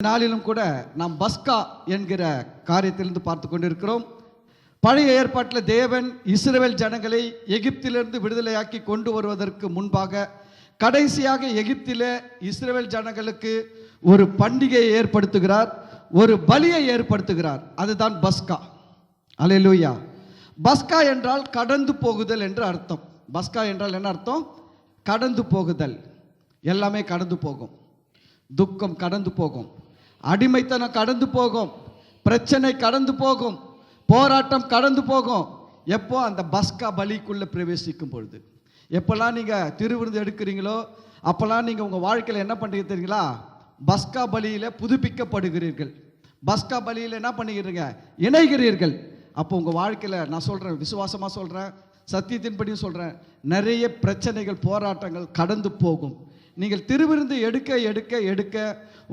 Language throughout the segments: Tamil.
நாளிலும் கூட நாம் பஸ்கா என்கிற காரியத்திலிருந்து பார்த்து கொண்டிருக்கிறோம். பழைய ஏற்பாட்டில் தேவன் இஸ்ரவேல் ஜனங்களை எகிப்திலிருந்து விடுதலையாக்கி கொண்டு வருவதற்கு முன்பாக கடைசியாக எகிப்திலே இஸ்ரவேல் ஜனங்களுக்கு ஒரு பண்டிகையை ஏற்படுத்துகிறார், ஒரு பலியை ஏற்படுத்துகிறார். அதுதான் பஸ்கா. அல்லேலூயா. பஸ்கா என்றால் கடந்து போகுதல் என்று அர்த்தம். பஸ்கா என்றால் என்ன அர்த்தம்? கடந்து போகுதல். எல்லாமே கடந்து போகும். துக்கம் கடந்து போகும், அடிமைத்தனம் கடந்து போகும், பிரச்சனை கடந்து போகும், போராட்டம் கடந்து போகும். எப்போ? அந்த பஸ்கா பலிக்குள்ளே பிரவேசிக்கும் பொழுது. எப்போல்லாம் நீங்கள் திருவிருந்து எடுக்கிறீங்களோ அப்போல்லாம் நீங்கள் உங்கள் வாழ்க்கையில் என்ன பண்ணுறீங்க தெரியுங்களா? பஸ்கா பலியில் புதுப்பிக்கப்படுகிறீர்கள். பஸ்கா பலியில் என்ன பண்ணுகிறீங்க? இணைகிறீர்கள். அப்போ உங்கள் வாழ்க்கையில் நான் சொல்கிறேன், விசுவாசமாக சொல்கிறேன், சத்தியத்தின்படியும் சொல்கிறேன், நிறைய பிரச்சனைகள் போராட்டங்கள் கடந்து போகும். நீங்கள் திருவிருந்து எடுக்க எடுக்க எடுக்க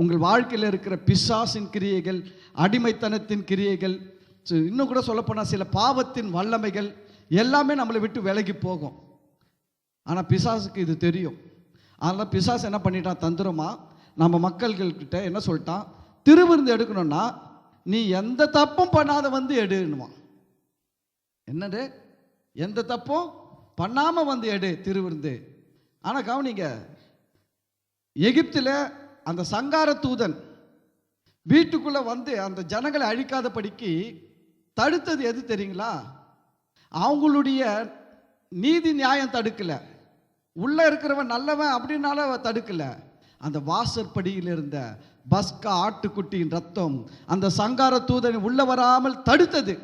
உங்கள் வாழ்க்கையில் இருக்கிற பிசாசின் கிரியைகள், அடிமைத்தனத்தின் கிரியைகள், இன்னும் கூட சொல்லப்போனால் சில பாவத்தின் வல்லமைகள் எல்லாமே நம்மளை விட்டு விலகி போகும். ஆனால் பிசாசுக்கு இது தெரியும். அதனால் பிசாசு என்ன பண்ணிட்டான்? தந்திரமா நம்ம மக்கள்கிட்ட என்ன சொல்லிட்டான்? திருவிருந்து எடுக்கணும்னா நீ எந்த தப்பும் பண்ணாத வந்து எடுன்னுவான். என்னது? எந்த தப்பும் பண்ணாமல் வந்து எடு திருவிருந்து. ஆனால் கவனிங்க, எகிப்தில் அந்த சங்கார தூதன் வீட்டுக்குள்ளே வந்து அந்த ஜனங்களை அழிக்காதபடிக்கு தடுத்தது எது தெரியுங்களா? அவங்களுடைய நீதி நியாயம் தடுக்கல, உள்ளே இருக்கிறவன் நல்லவன் அப்படின்னால தடுக்கல. அந்த வாசற்படியில் இருந்த பஸ்கா ஆட்டுக்குட்டியின் ரத்தம் அந்த சங்கார தூதனை உள்ள வராமல் தடுத்தது.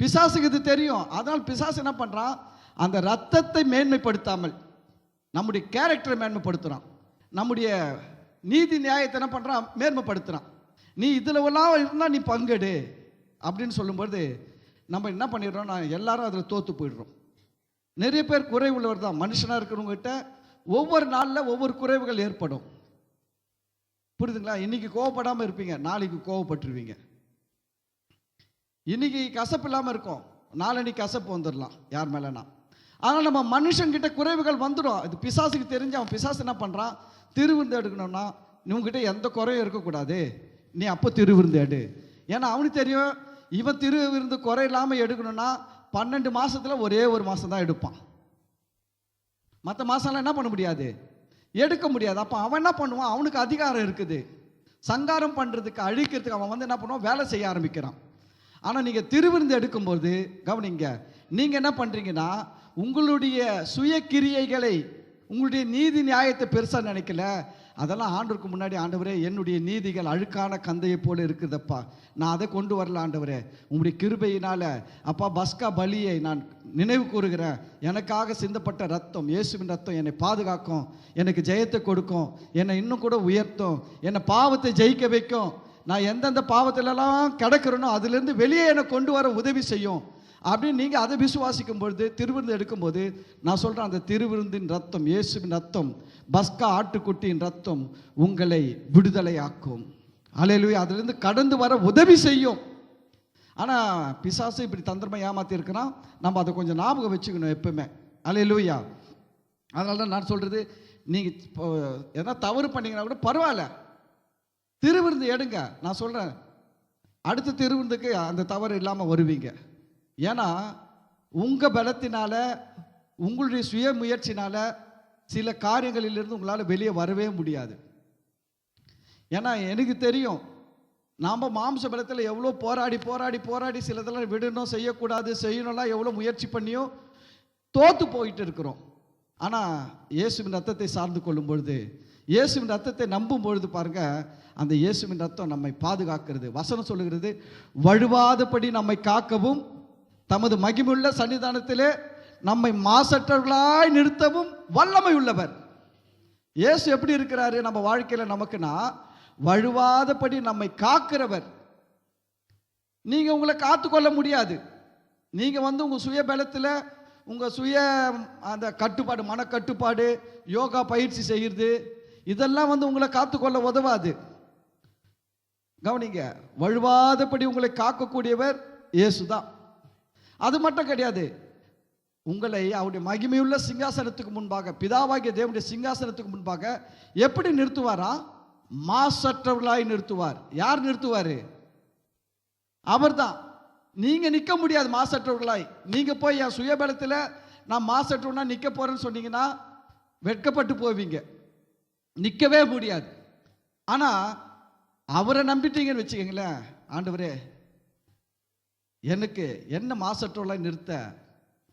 பிசாசுக்கு இது தெரியும். அதனால் பிசாசு என்ன பண்ணுறான்? அந்த ரத்தத்தை மேன்மைப்படுத்தாமல் நம்முடைய கேரக்டரை மேன்மைப்படுத்துகிறான், நம்முடைய நீதி நியாயத்தை என்ன பண்ணுறான்? மேன்மைப்படுத்துகிறான். நீ இதில் எல்லாம் இருந்தால் நீ பங்கெடு அப்படின்னு சொல்லும்போது நம்ம என்ன பண்ணிடுறோம்? நான் எல்லாரும் அதில் தோற்று போயிடுறோம். நிறைய பேர் குறை உள்ளவர் தான். மனுஷனாக இருக்கிறவங்ககிட்ட ஒவ்வொரு நாளில் ஒவ்வொரு குறைவுகள் ஏற்படும். புரியுதுங்களா? இன்னைக்கு கோவப்படாமல் இருப்பீங்க, நாளைக்கு கோவப்பட்டுருவீங்க. இன்னைக்கு கசப்பு இல்லாமல் இருக்கும், நாளைக்கு கசப்பு வந்துடலாம் யார் மேலேனா. ஆனால் நம்ம மனுஷங்கிட்ட குறைவுகள் வந்துடும். இது பிசாசுக்கு தெரிஞ்சு அவன் பிசாசு என்ன பண்ணுறான்? திருவிருந்து எடுக்கணும்னா இவங்ககிட்ட எந்த குறையும் இருக்கக்கூடாது, நீ அப்போ திருவிருந்து எடு. ஏன்னா அவனுக்கு தெரியும், இவன் திருவிருந்து குறை இல்லாமல் எடுக்கணும்னா 12 மாதத்தில் ஒரே ஒரு மாதம் தான் எடுப்பான். மற்ற மாதம்லாம் என்ன பண்ண முடியாது, எடுக்க முடியாது. அப்போ அவன் என்ன பண்ணுவான்? அவனுக்கு அதிகாரம் இருக்குது சங்காரம் பண்ணுறதுக்கு, அழிக்கிறதுக்கு. அவன் வந்து என்ன பண்ணுவான்? வேலை செய்ய ஆரம்பிக்கிறான். ஆனால் நீங்கள் திருவிருந்து எடுக்கும்போது கவனிங்க, நீங்கள் என்ன பண்ணுறீங்கன்னா உங்களுடைய சுய கிரியைகளை, உங்களுடைய நீதி நியாயத்தை பெருசாக நினைக்கல. அதெல்லாம் ஆண்டவருக்கு முன்னாடி, ஆண்டவரே என்னுடைய நீதிகள் அழுக்கான கந்தையை போல இருக்குதப்பா, நான் அதை கொண்டு வரல ஆண்டவரே, உங்களுடைய கிருபையினால் அப்பா பஸ்கா பலியை நான் நினைவு கூறுகிறேன். எனக்காக சிந்தப்பட்ட ரத்தம், இயேசுவின் ரத்தம் என்னை பாதுகாக்கும், எனக்கு ஜெயத்தை கொடுக்கும், என்னை இன்னும் கூட உயர்த்தும், என்னை பாவத்தை ஜெயிக்க வைக்கும், நான் எந்தெந்த பாவத்திலெல்லாம் கிடக்கிறேனோ அதிலிருந்து வெளியே என்னை கொண்டு வர உதவி செய்யும் அப்படின்னு நீங்கள் அதை விசுவாசிக்கும் பொழுது, திருவிருந்து எடுக்கும்போது நான் சொல்கிறேன், அந்த திருவிருந்தின் ரத்தம், இயேசுவின் ரத்தம், பஸ்கா ஆட்டுக்குட்டியின் ரத்தம் உங்களை விடுதலையாக்கும். அல்லேலூயா. அதிலிருந்து கடந்து வர உதவி செய்யும். ஆனால் பிசாசு இப்படி தந்திரமாக ஏமாற்றி இருக்கிறான். நம்ம அதை கொஞ்சம் ஞாபகம் வச்சுக்கணும் எப்பவுமே. அல்லேலூயா. அதனால தான் நான் சொல்கிறது, நீங்கள் எதனா தவறு பண்ணிங்கன்னா கூட பரவாயில்ல, திருவிருந்து எடுங்க. நான் சொல்கிறேன், அடுத்த திருவிருந்துக்கு அந்த தவறு இல்லாமல் வருவீங்க. ஏன்னா உங்கள் பலத்தினால, உங்களுடைய சுய முயற்சினால சில காரியங்களிலிருந்து உங்களால் வெளியே வரவே முடியாது. ஏன்னா எனக்கு தெரியும், நாம் மாம்ச பலத்தில் எவ்வளோ போராடி போராடி போராடி சிலதெல்லாம் விடணும், செய்யக்கூடாது, செய்யணும்லாம் எவ்வளோ முயற்சி பண்ணியும் தோற்று போயிட்டு இருக்கிறோம். ஆனால் இயேசுவின் ரத்தத்தை சார்ந்து கொள்ளும் பொழுது, இயேசுவின் ரத்தத்தை நம்பும் பொழுது பாருங்க, அந்த இயேசுவின் ரத்தம் நம்மை பாதுகாக்கிறது. வசனம் சொல்லுகிறது, வழுவாதபடி நம்மை காக்கவும் தமது மகிமுள்ள சன்னிதானத்திலே நம்மை மாசற்றவர்களாய் நிறுத்தவும் வல்லமை உள்ளவர். இயேசு எப்படி இருக்கிறாரு நம்ம வாழ்க்கையில் நமக்குன்னா, வழுவாதபடி நம்மை காக்கிறவர். நீங்கள் உங்களை காத்துக்கொள்ள முடியாது. நீங்கள் வந்து உங்கள் சுய பலத்தில், உங்கள் சுய அந்த கட்டுப்பாடு, மனக்கட்டுப்பாடு, யோகா பயிற்சி செய்கிறது, இதெல்லாம் வந்து உங்களை காத்துக்கொள்ள உதவாது. கவனிங்க, வழுவாதபடி உங்களை காக்கக்கூடியவர் இயேசு தான். அது மட்டும் கிடையாது, உங்களை அவருடைய மகிமையுள்ள சிங்காசனத்துக்கு முன்பாக, பிதாவாகிய தேவனுடைய சிங்காசனத்துக்கு முன்பாக எப்படி நிறுத்துவாரா? மாசற்றவர்களாய் நிறுத்துவார். யார் நிறுத்துவார்? அவர்தான். நீங்க நிற்க முடியாது மாசற்றவர்களாய். நீங்க போய் என் சுயபலத்தில் நான் மாசற்றவனா நிற்க போறேன்னு சொன்னீங்கன்னா வெட்கப்பட்டு போவீங்க, நிற்கவே முடியாது. ஆனா அவரை நம்பிட்டீங்கன்னு வச்சுக்கோங்களேன், ஆண்டவரே எனக்கு என்ன மாசற்றவர்களாய் நிறுத்த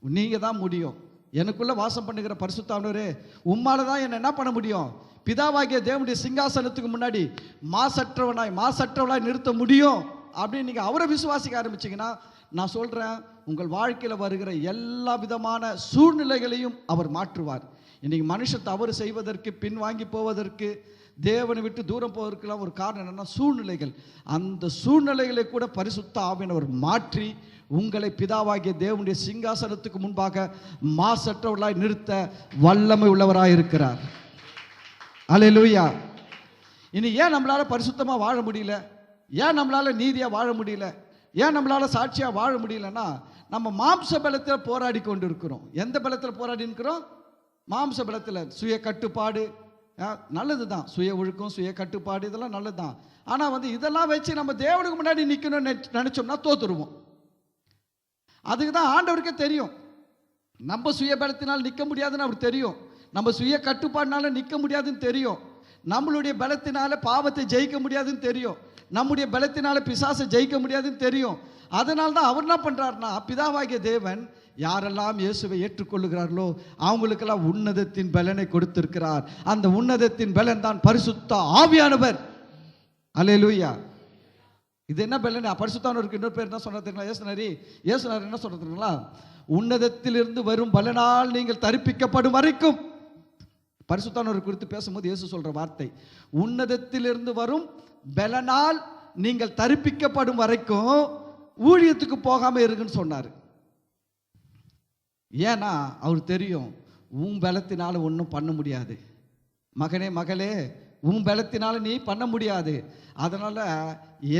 நீங்க தான் முடியும், எனக்குள்ள வாசம் பண்ணுகிற பரிசுத்தானவரே உம்மால தான் என்ன பண்ண முடியும், பிதாவாகிய தேவனுடைய சிங்காசனத்துக்கு முன்னாடி மாசற்றவளாய் நிறுத்த முடியும் அப்படின்னு நீங்கள் அவரை விசுவாசிக்க ஆரம்பிச்சிங்கன்னா, நான் சொல்கிறேன், உங்கள் வாழ்க்கையில் வருகிற எல்லா விதமான சூழ்நிலைகளையும் அவர் மாற்றுவார். இன்றைக்கி மனுஷன் தவறு செய்வதற்கு, பின்வாங்கி போவதற்கு, தேவனை விட்டு தூரம் போவதற்கெல்லாம் ஒரு காரணம் என்னென்னா சூழ்நிலைகள். அந்த சூழ்நிலைகளை கூட பரிசுத்த ஆவியானவர் மாற்றி உங்களை பிதாவாகிய தேவனுடைய சிங்காசனத்துக்கு முன்பாக மாசற்றவர்களாய் நிறுத்த வல்லமை உள்ளவராய் இருக்கிறார். அல்லேலூயா. இனி ஏன் நம்மளால பரிசுத்தமாக வாழ முடியல, ஏன் நம்மளால நீதியாக வாழ முடியல, ஏன் நம்மளால சாட்சியாக வாழ முடியலன்னா, நம்ம மாம்ச பலத்தில் போராடி கொண்டு இருக்கிறோம். எந்த பலத்தில் போராடி இருக்கிறோம்? மாம்ச பலத்தில். சுய கட்டுப்பாடு நல்லது தான், சுய ஒழுக்கம், சுய கட்டுப்பாடு இதெல்லாம் நல்லது தான். ஆனால் இதெல்லாம் வச்சு நம்ம தேவனுக்கு முன்னாடி நிற்கணும்னு நினச்சோம்னா தோத்துருவோம். அதுக்கு தான் ஆண்டவருக்கே தெரியும், நம்ம சுய பலத்தினால் நிற்க முடியாதுன்னு அவருக்கு தெரியும், நம்ம சுய கட்டுப்பாடுனால நிற்க முடியாதுன்னு தெரியும், நம்மளுடைய பலத்தினால பாவத்தை ஜெயிக்க முடியாதுன்னு தெரியும், நம்முடைய பலத்தினால பிசாசை ஜெயிக்க முடியாதுன்னு தெரியும். அதனால தான் அவர் என்ன பண்ணுறாருனா, பிதாவாகிய தேவன் யாரெல்லாம் இயேசுவை ஏற்றுக்கொள்ளுகிறார்களோ அவங்களுக்கெல்லாம் உன்னதத்தின் பலனை கொடுத்திருக்கிறார். அந்த உன்னதத்தின் பலன் தான் பரிசுத்த ஆவியானவர். அல்லேலூயா. இது என்ன பலன்? பரிசுத்தானவருக்கு இன்னொரு பேர் என்ன சொன்னதுங்களா? இயேசுனார் என்ன சொல்றதுங்களா? உன்னதத்திலிருந்து வரும் பலனால் நீங்கள் தரிப்பிக்கப்படும் வரைக்கும். பரிசுத்தானவர் குறித்து பேசும்போது இயேசு சொல்ற வார்த்தை, உன்னதத்திலிருந்து வரும் பலனால் நீங்கள் தரிப்பிக்கப்படும் வரைக்கும் ஊழியத்துக்கு போகாம இருக்குன்னு சொன்னார். ஏன்னா அவர் தெரியும், உன் பலத்தினால ஒன்றும் பண்ண முடியாது மகனே, மகளே, உன் பலத்தினால நீ பண்ண முடியாது, அதனால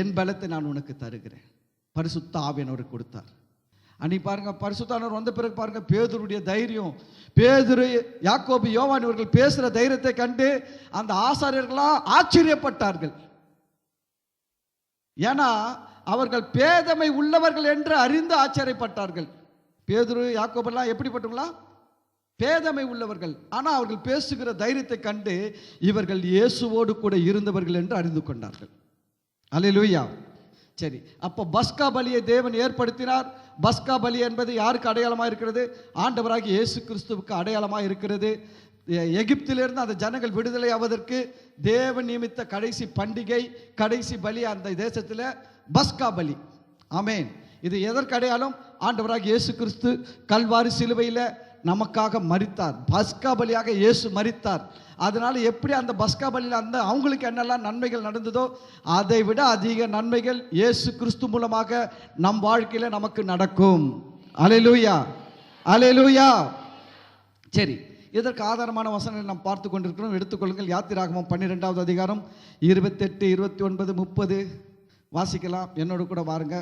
என் பலத்தை நான் உனக்கு தருகிறேன். பரிசுத்த ஆவியானவர் கொடுத்தார். அன்னைக்கு பாருங்க, பரிசுத்தானவர் வந்த பிறகு பாருங்க, பேதுருடைய தைரியம், பேதுரு, யாக்கோபு, யோவான் இவர்கள் பேசுகிற தைரியத்தை கண்டு அந்த ஆசாரியர்களாம் ஆச்சரியப்பட்டார்கள். ஏன்னா அவர்கள் பேதமை உள்ளவர்கள் என்று அறிந்து ஆச்சரியப்பட்டார்கள். பேதுரு, யாக்கோபெல்லாம் எப்படிப்பட்டவங்களா? பேதமை உள்ளவர்கள். ஆனால் அவர்கள் பேசுகிற தைரியத்தை கண்டு இவர்கள் இயேசுவோடு கூட இருந்தவர்கள் என்று அறிந்து கொண்டார்கள். அல்லேலூயா. சரி, அப்போ பஸ்கா பலியை தேவன் ஏற்படுத்தினார். பஸ்கா பலி என்பது யாருக்கு அடையாளமாக இருக்கிறது? ஆண்டவராகிய இயேசு கிறிஸ்துவுக்கு அடையாளமாக இருக்கிறது. எகிப்திலிருந்து அந்த ஜனங்கள் விடுதலை ஆவதற்கு தேவன் நியமித்த கடைசி பண்டிகை, கடைசி பலி அந்த தேசத்தில் பஸ்கா பலி. ஆமேன். இது எதற்கு அடையாளம்? ஆண்டவராகிய இயேசு கிறிஸ்து கல்வாரி சிலுவையில் நமக்காக மரித்தார். பஸ்கா பலியாக இயேசு மரித்தார். அதனால எப்படி அந்த பஸ்கா பலியில் அந்த அவங்களுக்கு என்னெல்லாம் நன்மைகள் நடந்ததோ அதை விட அதிக நன்மைகள் இயேசு கிறிஸ்து மூலமாக நம் வாழ்க்கையில் நமக்கு நடக்கும். அல்லேலூயா, அல்லேலூயா. சரி, இதற்கு ஆதாரமான வசனங்களை நாம் பார்த்து கொண்டிருக்கிறோம். எடுத்துக்கொள்ளுங்கள். யாத்திராகமம் 12வது அதிகாரம் 28, 29, 30 வாசிக்கலாம். என்னோடு கூட வாருங்க.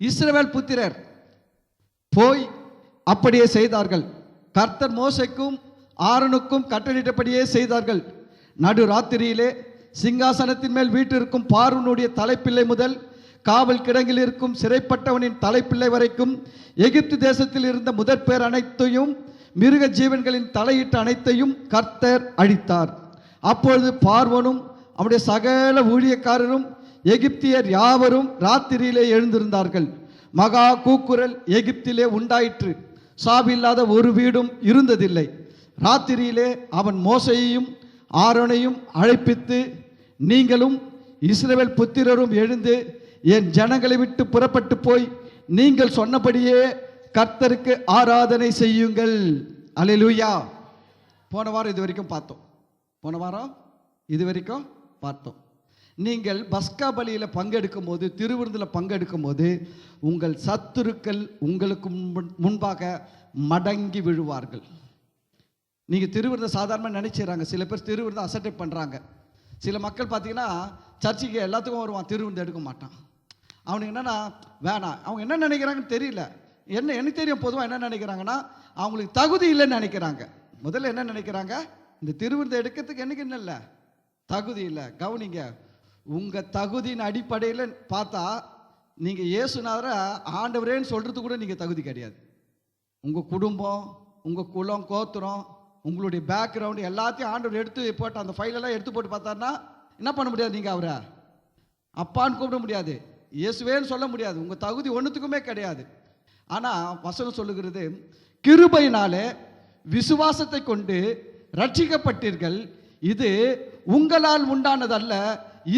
இஸ்ரவேல் புத்திரர் போய் அப்படியே செய்தார்கள். கர்த்தர் மோசேக்கும் ஆரோனுக்கும் கட்டளையிட்டபடியே செய்தார்கள். நடு ராத்திரியிலே சிங்காசனத்தின் மேல் வீட்டிற்கும் பார்வோனுடைய தலைப்பிள்ளை முதல் காவல் கிடங்கில் இருக்கும் சிறைப்பட்டவனின் தலைப்பிள்ளை வரைக்கும் எகிப்து தேசத்தில் இருந்த முதற்பேர் அனைத்தையும் மிருக ஜீவன்களின் தலையிட்ட அனைத்தையும் கர்த்தர் அழித்தார். அப்பொழுது பார்வோனும் அவருடைய சகல ஊழியக்காரரும் எகிப்தியர் யாவரும் ராத்திரியிலே எழுந்திருந்தார்கள். மகா கூக்குரல் எகிப்திலே உண்டாயிற்று. சாவில்லாத ஒரு வீடும் இருந்ததில்லை. ராத்திரியிலே அவன் மோசேயையும் ஆரோனையும் அழைப்பித்து, நீங்களும் இஸ்ரவேல் புத்திரரும் எழுந்து என் ஜனங்களை விட்டு புறப்பட்டு போய் நீங்கள் சொன்னபடியே கர்த்தருக்கு ஆராதனை செய்யுங்கள். அல்லேலூயா. போன வாரம் இது வரைக்கும் பார்த்தோம். நீங்கள் பஸ்கா பலியில் பங்கெடுக்கும் போது, திருவிருந்தில் பங்கெடுக்கும் போது உங்கள் சத்துருக்கள் உங்களுக்கு முன்பாக மடங்கி விழுவார்கள். நீங்கள் திருவிருந்தை சாதாரணமாக நினைச்சிடறாங்க. சில பேர் திருவிருந்தை அசட்டை பண்ணுறாங்க. சில மக்கள் பார்த்தீங்கன்னா சர்ச்சைக்கு எல்லாத்துக்கும் வருவான், திருவிருந்து எடுக்க மாட்டான். அவனுக்கு என்னன்னா வேணாம். அவங்க என்ன நினைக்கிறாங்கன்னு தெரியல. எனக்கு தெரியும். பொதுவாக என்ன நினைக்கிறாங்கன்னா, அவங்களுக்கு தகுதி இல்லைன்னு நினைக்கிறாங்க. முதல்ல என்ன நினைக்கிறாங்க? இந்த திருவிருந்தை எடுக்கிறதுக்கு எனக்கு என்ன இல்லை, தகுதி இல்லை. கவனிங்க, உங்கள் தகுதியின் அடிப்படையில் பார்த்தா நீங்கள் இயேசுநாதரை ஆண்டவரேன்னு சொல்கிறது கூட நீங்கள் தகுதி கிடையாது. உங்கள் குடும்பம், உங்கள் குலம், கோத்திரம், உங்களுடைய பேக்ரவுண்டு எல்லாத்தையும் ஆண்டவர் எடுத்து போட்டு அந்த ஃபைலெல்லாம் எடுத்து போட்டு பார்த்தாருன்னா என்ன பண்ண முடியாது? நீங்கள் அவரை அப்பான்னு கூப்பிட முடியாது, இயேசுவேன்னு சொல்ல முடியாது. உங்கள் தகுதி ஒன்றுத்துக்குமே கிடையாது. ஆனால் வசனம் சொல்லுகிறது, கிருபையினாலே விசுவாசத்தை கொண்டு ரட்சிக்கப்பட்டீர்கள், இது உங்களால் உண்டானதல்ல,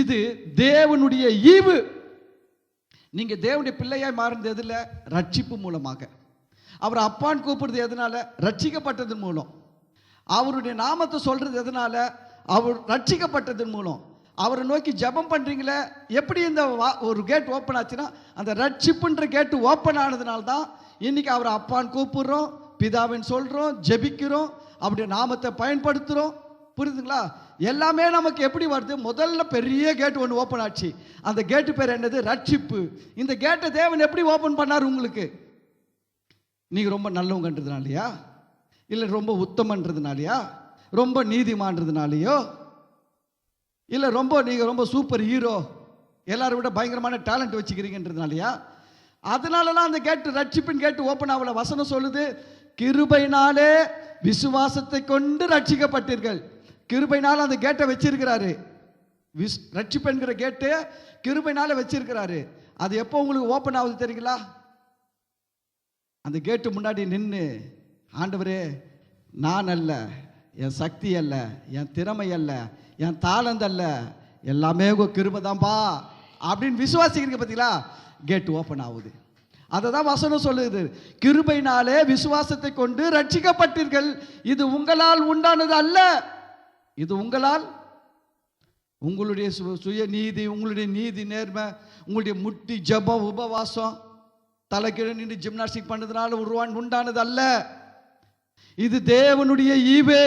இது தேவனுடைய ஈவு. நீங்க தேவனுடைய பிள்ளையாய் மாறினது எதுல? ரட்சிப்பு மூலமாக. அவர் அப்பான்னு கூப்பிடுறது எதனால? ரட்சிக்கப்பட்டதன் மூலம். அவருடைய நாமத்தை சொல்றது எதனால? அவர் ரட்சிக்கப்பட்டதன் மூலம். அவரை நோக்கி ஜெபம் பண்றீங்களே, எப்படி இந்த ஒரு கேட் ஓப்பன் ஆச்சுன்னா அந்த ரட்சிப்புன்ற கேட்டு ஓப்பன் ஆனதுனால தான் இன்னைக்கு அவரை அப்பான்னு கூப்பிடுறோம், பிதாவின்னு சொல்றோம், ஜெபிக்கிறோம், அவருடைய நாமத்தை பயன்படுத்துறோம். புரியுதுங்களா? எல்லாமே நமக்கு எப்படி வருது? முதல்ல பெரிய கேட் ஒன்று ஓப்பன் ஆச்சு. அந்த கேட்டு பேர் என்னது? ரட்சிப்பு. இந்த கேட்டை தேவன் எப்படி ஓப்பன் பண்ணார் உங்களுக்கு? நீங்க ரொம்ப நல்லவங்கன்றதுனாலயா, இல்லை ரொம்ப உத்தமன்றதுனாலயா, ரொம்ப நீதிமான்றதுனாலையோ, இல்லை நீங்கள் ரொம்ப சூப்பர் ஹீரோ, எல்லாரும் விட பயங்கரமான டேலண்ட் வச்சுக்கிறீங்கன்றதுனாலயா? அதனாலலாம் அந்த கேட்டு ரட்சிப்பின் கேட்டு ஓப்பன் ஆகல. வசனம் சொல்லுது, கிருபையினாலே விசுவாசத்தை கொண்டு ரட்சிக்கப்பட்டீர்கள். கிருபையினால அந்த கேட்டை வச்சிருக்கிறாரு. ரட்சிப்பு என்கிற கேட்டு கிருபையினால வச்சிருக்கிறாரு. அது எப்போ உங்களுக்கு ஓப்பன் ஆகுது தெரியுங்களா? அந்த கேட்டு முன்னாடி நின்று, ஆண்டவரே, நான் அல்ல, என் சக்தி அல்ல, என் திறமை அல்ல, என் தாளந்து அல்ல, எல்லாமே உங்க கிருபை தான்பா அப்படின்னு விசுவாசிக்கிறீங்க பார்த்தீங்களா? கேட்டு ஓப்பன் ஆகுது. அதை தான் வசனம் சொல்லுது, கிருபையினாலே விசுவாசத்தை கொண்டு ரட்சிக்கப்பட்டீர்கள், இது உங்களால் உண்டானது அல்ல, இது உங்களால், உங்களுடைய சுய நீதி, உங்களுடைய நீதி நேர்மை, உங்களுடைய முட்டி ஜபம் உபவாசம் தலைக்கீழ நின்று ஜிம்னாஸ்டிக் பண்ணதுனால உண்டானது அல்ல, இது தேவனுடைய ஈவே.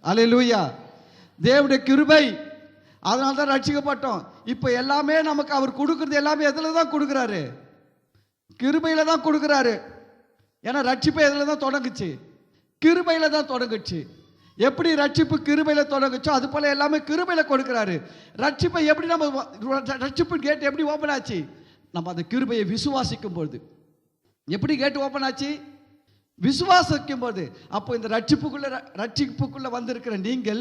அல்லேலூயா, தேவனுடைய கிருபை. அதனால தான் ரட்சிக்கப்பட்டோம். இப்போ எல்லாமே நமக்கு அவர் கொடுக்கறது எல்லாமே எதில் தான் கொடுக்குறாரு? கிருபையில தான் கொடுக்குறாரு. ஏன்னா ரட்சிப்பு எதில் தான் தொடங்குச்சு? கிருபையில தான் தொடங்குச்சு. எப்படி ரட்சிப்பு கிருபையில தொடங்குச்சோ அது போல எல்லாமே கிருபையில கொடுக்குறாரு. ரட்சிப்பை எப்படி நம்ம, ரட்சிப்பு கேட் எப்படி ஓப்பன் ஆச்சு? நம்ம அந்த கிருபையை விசுவாசிக்கும் பொழுது. எப்படி கேட் ஓப்பன் ஆச்சு? விசுவாசிக்கும் போது. அப்போ இந்த ரட்சிப்புக்குள்ள வந்திருக்கிற நீங்கள்